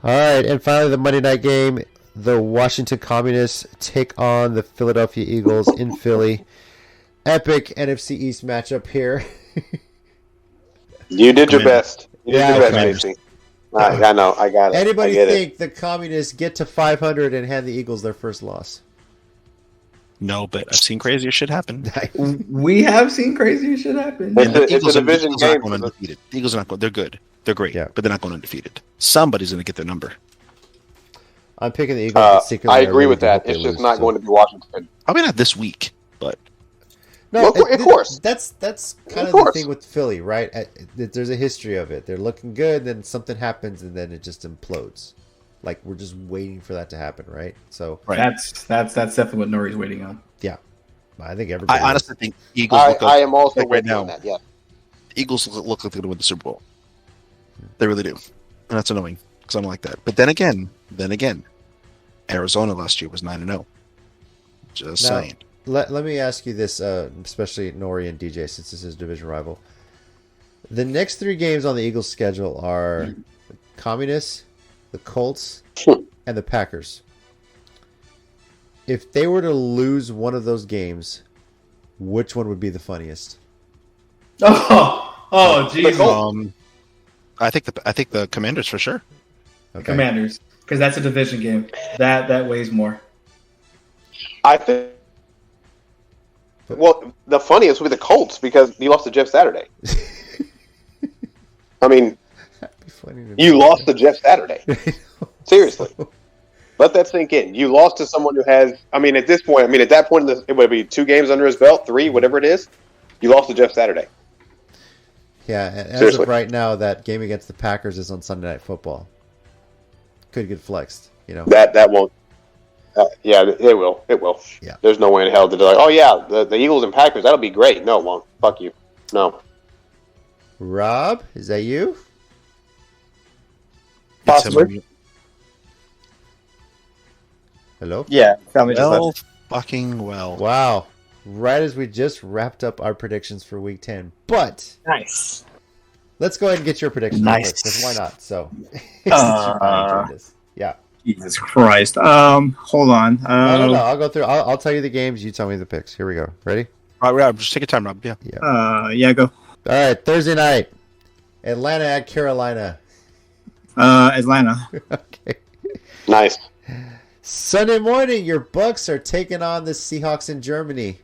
All right, and finally the Monday night game. The Washington Communists take on the Philadelphia Eagles in Philly. Epic NFC East matchup here. You did your best. You did Yeah, your okay. best, Casey. I know. I got it. Anybody I get think the Communists get to 500 and hand the Eagles their first loss? No, but I've seen crazier shit happen. We have seen crazy shit happen. It's And a- it's a division Eagles are not game. going undefeated. The Eagles are not going. They're good. They're great. Yeah. But they're not going undefeated. Somebody's going to get their number. I'm picking the Eagles. but secretly I agree really with do that. hope they It's just lose, not so. going to be Washington. Probably not this week, but No, Well, of course. That's kind Of of the course. thing with Philly, right? There's a history of it. They're looking good, then something happens, and then it just implodes. Like we're just waiting for that to happen, right? So right. That's definitely what Nori's waiting on. yeah, I think everybody. I honestly think Eagles look I am also like right waiting now. on that. Yeah. The Eagles look like they're going to win the Super Bowl. They really do, and that's annoying because I'm like that. But then again, Arizona last year was 9-0. Just Now, saying. Let me ask you this, especially Nori and DJ, since this is division rival. The next 3 games on the Eagles' schedule are the Communists, the Colts, and the Packers. If they were to lose one of those games, which one would be the funniest? Oh, jeez. I think the Commanders for sure. Okay. Commanders, because that's a division game. That weighs more. I think. Well, the funniest would be the Colts because you lost to Jeff Saturday. I mean, That'd be funny to you me. lost to Jeff Saturday. Seriously. Let that sink in. You lost to someone who has. I mean, at this point, at that point, it would be 2 games under his belt, 3, whatever it is. You lost to Jeff Saturday. Yeah, and as Seriously. of right now, that game against the Packers is on Sunday Night Football. Could get flexed, That won't. Yeah, it will. It will. Yeah. There's no way in hell that they're like, oh yeah, the Eagles and Packers, that'll be great. No, it won't. Fuck you. No. Rob, is that you? Possibly. Hello? Yeah, family just Well, left. fucking well. Wow. Right as we just wrapped up our predictions for Week 10. But Nice. let's go ahead and get your predictions. Nice. Because why not? So, yeah. Jesus Christ. Hold on. No. I'll go through. I'll tell you the games. You tell me the picks. Here we go. Ready? All right, just take your time, Rob. Yeah. Yeah, go. All right. Thursday night. Atlanta at Carolina. Atlanta. Okay. Nice. Sunday morning, your Bucks are taking on the Seahawks in Germany.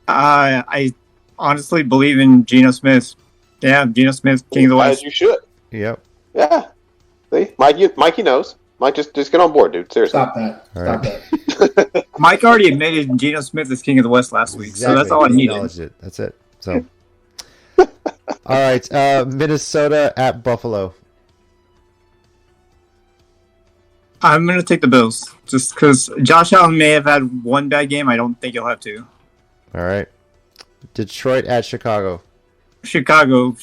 I honestly believe in Geno Smith. Yeah, Geno Smith, King of the As West. you should. Yep. Yeah. See, Mikey knows. Mike, just get on board, dude. Seriously. Stop that. All Stop right. that. Mike already admitted Geno Smith is King of the West last week, so that's all I He needed. acknowledged it. That's it. So, all right. Minnesota at Buffalo. I'm going to take the Bills. Just because Josh Allen may have had one bad game, I don't think he'll have two. All right. Detroit at Chicago. Chicago,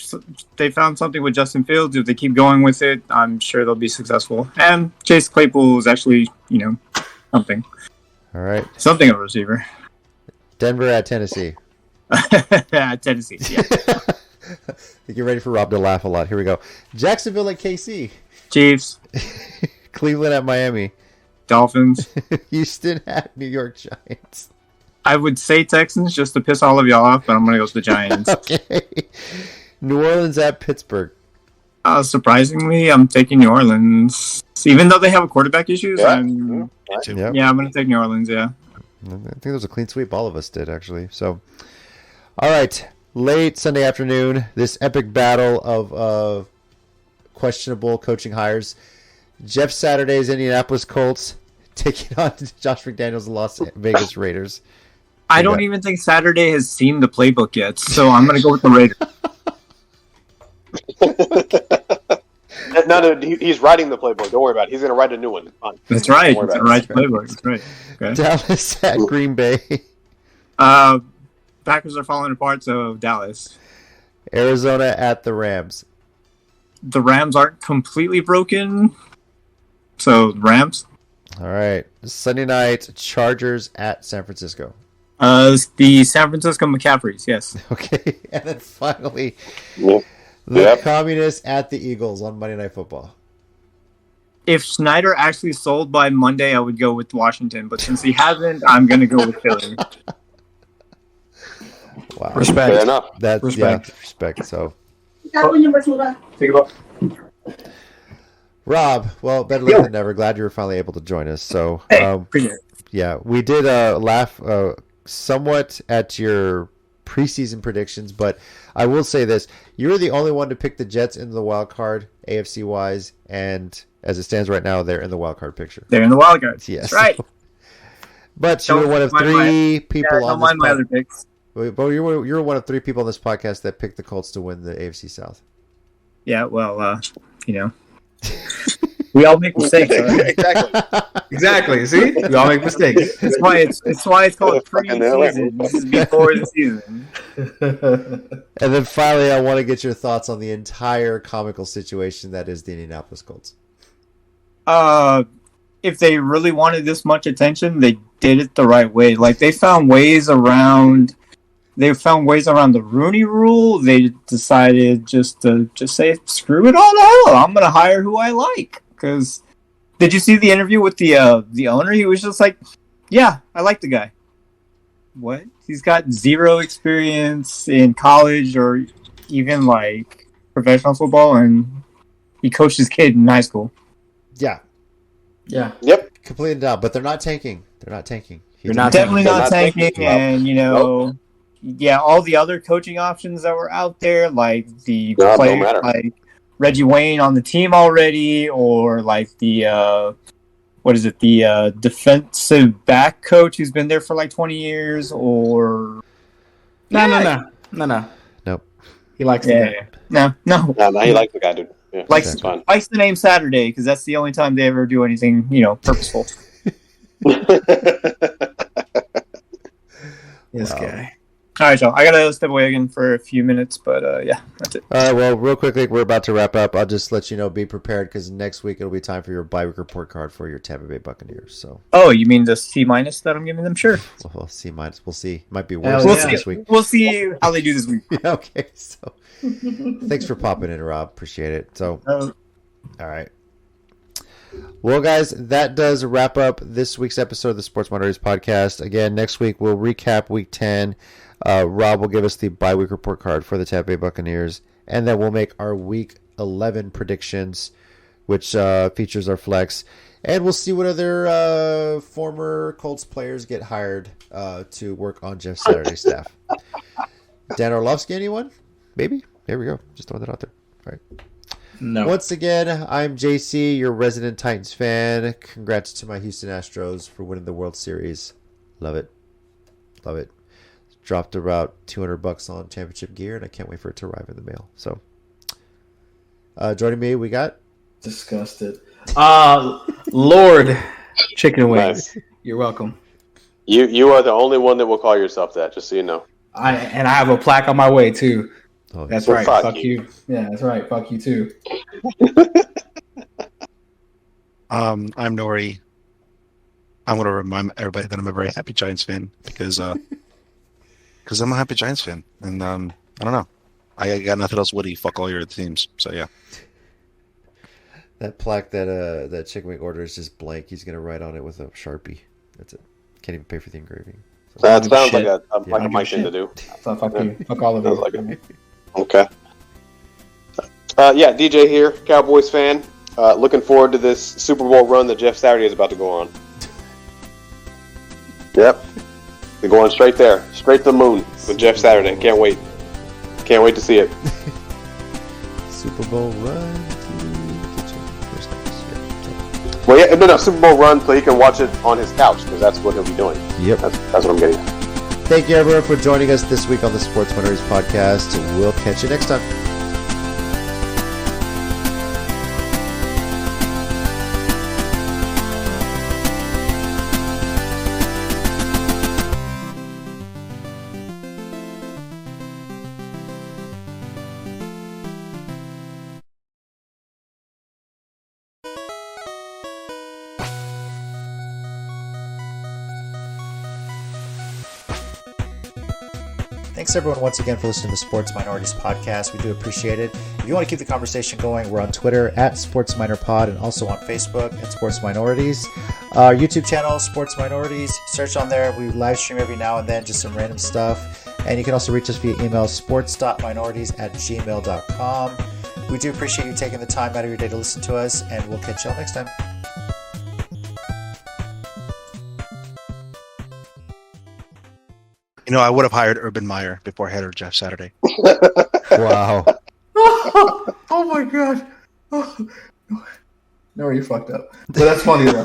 they found something with Justin Fields. If they keep going with it, I'm sure they'll be successful. And Chase Claypool is actually, something. All right. Something of a receiver. Denver at Tennessee. Tennessee, yeah. I think you're ready for Rob to laugh a lot. Here we go. Jacksonville at KC. Chiefs, Cleveland at Miami. Dolphins. Houston at New York Giants. I would say Texans just to piss all of y'all off, but I'm going to go with the Giants. Okay. New Orleans at Pittsburgh. Surprisingly, I'm taking New Orleans. Even though they have quarterback issues, Yeah. I'm Yep. going to take New Orleans, yeah. I think it was a clean sweep. All of us did, actually. So, all right. Late Sunday afternoon, this epic battle of questionable coaching hires. Jeff Saturday's Indianapolis Colts taking on Josh McDaniels' Las Vegas Raiders. I don't even think Saturday has seen the playbook yet, so I'm going to go with the Raiders. No, he's writing the playbook. Don't worry about it. He's going to write a new one. It's fine. That's right. Don't worry It's about the it. right playbook. That's right. Okay. Dallas at Green Bay. Packers are falling apart, so Dallas. Arizona at the Rams. The Rams aren't completely broken, so Rams. All right. Sunday night, Chargers at San Francisco. The San Francisco McCaffreys, yes. Okay. And then finally, Yep. the Yep. Communists at the Eagles on Monday Night Football. If Schneider actually sold by Monday, I would go with Washington, but since he hasn't, I'm going to go with Philly. Wow. Respect. Fair enough. That's Respect. Yeah, respect. So, Take it off. Rob, well, better late than never. Glad you were finally able to join us. So, Hey, appreciate it. yeah, we did laugh somewhat at your preseason predictions, but I will say this: you were the only one to pick the Jets in the wild card, AFC wise, and as it stands right now, they're in the wild card picture. They're in the wild cards. Yes, That's right. But you Don't were one of mind three people Yeah, on don't this mind my other picks. But you were one of three people on this podcast that picked the Colts to win the AFC South. Yeah, well, we all make mistakes. All right? Exactly. See, we all make mistakes. That's why it's called Fucking hell. preseason. This is before the season. And then finally, I want to get your thoughts on the entire comical situation that is the Indianapolis Colts. If they really wanted this much attention, they did it the right way. Like they found ways around the Rooney Rule. They decided just to say, screw it all to hell. I'm gonna hire who I like. Because did you see the interview with the owner? He was just like, yeah, I like the guy. What? He's got zero experience in college or even like professional football, and he coached his kid in high school. Yeah, Yeah. Yep. completely down. But they're not tanking. They're not tanking. They're not Definitely They're not not tanking, thinking. and yeah, all the other coaching options that were out there, like the No, it don't players matter. like Reggie Wayne on the team already, or like the what is it, the defensive back coach who's been there for like 20 years, or No. Nope. He likes the guy. No. No, he likes the guy, dude. Yeah, Likes that's fine. likes the name Saturday because that's the only time they ever do anything, purposeful. This guy. All right, y'all. I gotta step away again for a few minutes, but yeah, that's it. All right, well, real quickly, we're about to wrap up. I'll just let you know, be prepared, because next week it'll be time for your bye-week report card for your Tampa Bay Buccaneers. So, Oh, you mean the C- that I'm giving them? Sure. we'll see. We'll see. Might be worse We'll than see. this week. We'll see how they do this week. Yeah, okay, so thanks for popping in, Rob. Appreciate it. So, all right. Well, guys, that does wrap up this week's episode of the Sports Minorities Podcast. Again, next week we'll recap Week 10. Rob will give us the bye-week report card for the Tampa Bay Buccaneers, and then we'll make our Week 11 predictions, which features our flex. And we'll see what other former Colts players get hired to work on Jeff Saturday's staff. Dan Orlovsky, anyone? Maybe? There we go. Just throwing that out there. All right. No. Once again, I'm JC, your resident Titans fan. Congrats to my Houston Astros for winning the World Series. Love it. Love it. Dropped about $200 on championship gear, and I can't wait for it to arrive in the mail. So, joining me, we got Disgusted. Lord Chicken Wings. Nice. You're welcome. You are the only one that will call yourself that, just so you know. I have a plaque on my way too. Oh, That's Well, right. fuck Fuck you. you. Yeah, that's right. Fuck you too. I'm Nori. I'm going to remind everybody that I'm a very happy Giants fan because I'm a happy Giants fan, and I don't know. I got nothing else witty. Fuck all your other teams. So yeah. that plaque that Chicken Wing order is just blank. He's gonna write on it with a Sharpie. That's it. Can't even pay for the engraving. So, That sounds shit. like a Mike thing to do. So fuck you. Fuck all of Sounds you. like it. Okay. Yeah, DJ here, Cowboys fan. Looking forward to this Super Bowl run that Jeff Saturday is about to go on. Yep. They're going straight there. Straight to the moon with Jeff Saturday. Can't wait. Can't wait to see it. Super Bowl run to get your first steps. Well, yeah, no, Super Bowl run so he can watch it on his couch because that's what he'll be doing. Yep. That's what I'm getting at. Thank you, everyone, for joining us this week on the Sports Minorities Podcast. We'll catch you next time. Thanks, everyone, once again for listening to the Sports Minorities Podcast. We do appreciate it. If you want to keep the conversation going, we're on Twitter at SportsMinorPod and also on Facebook at Sports Minorities. Our YouTube channel, Sports Minorities. Search on there. We live stream every now and then, just some random stuff. And you can also reach us via email, sports.minorities@gmail.com. We do appreciate you taking the time out of your day to listen to us, and we'll catch y'all next time. You know, I would have hired Urban Meyer before I hired Jeff Saturday. Wow. Oh my god. Oh. No, you fucked up. But that's funny though.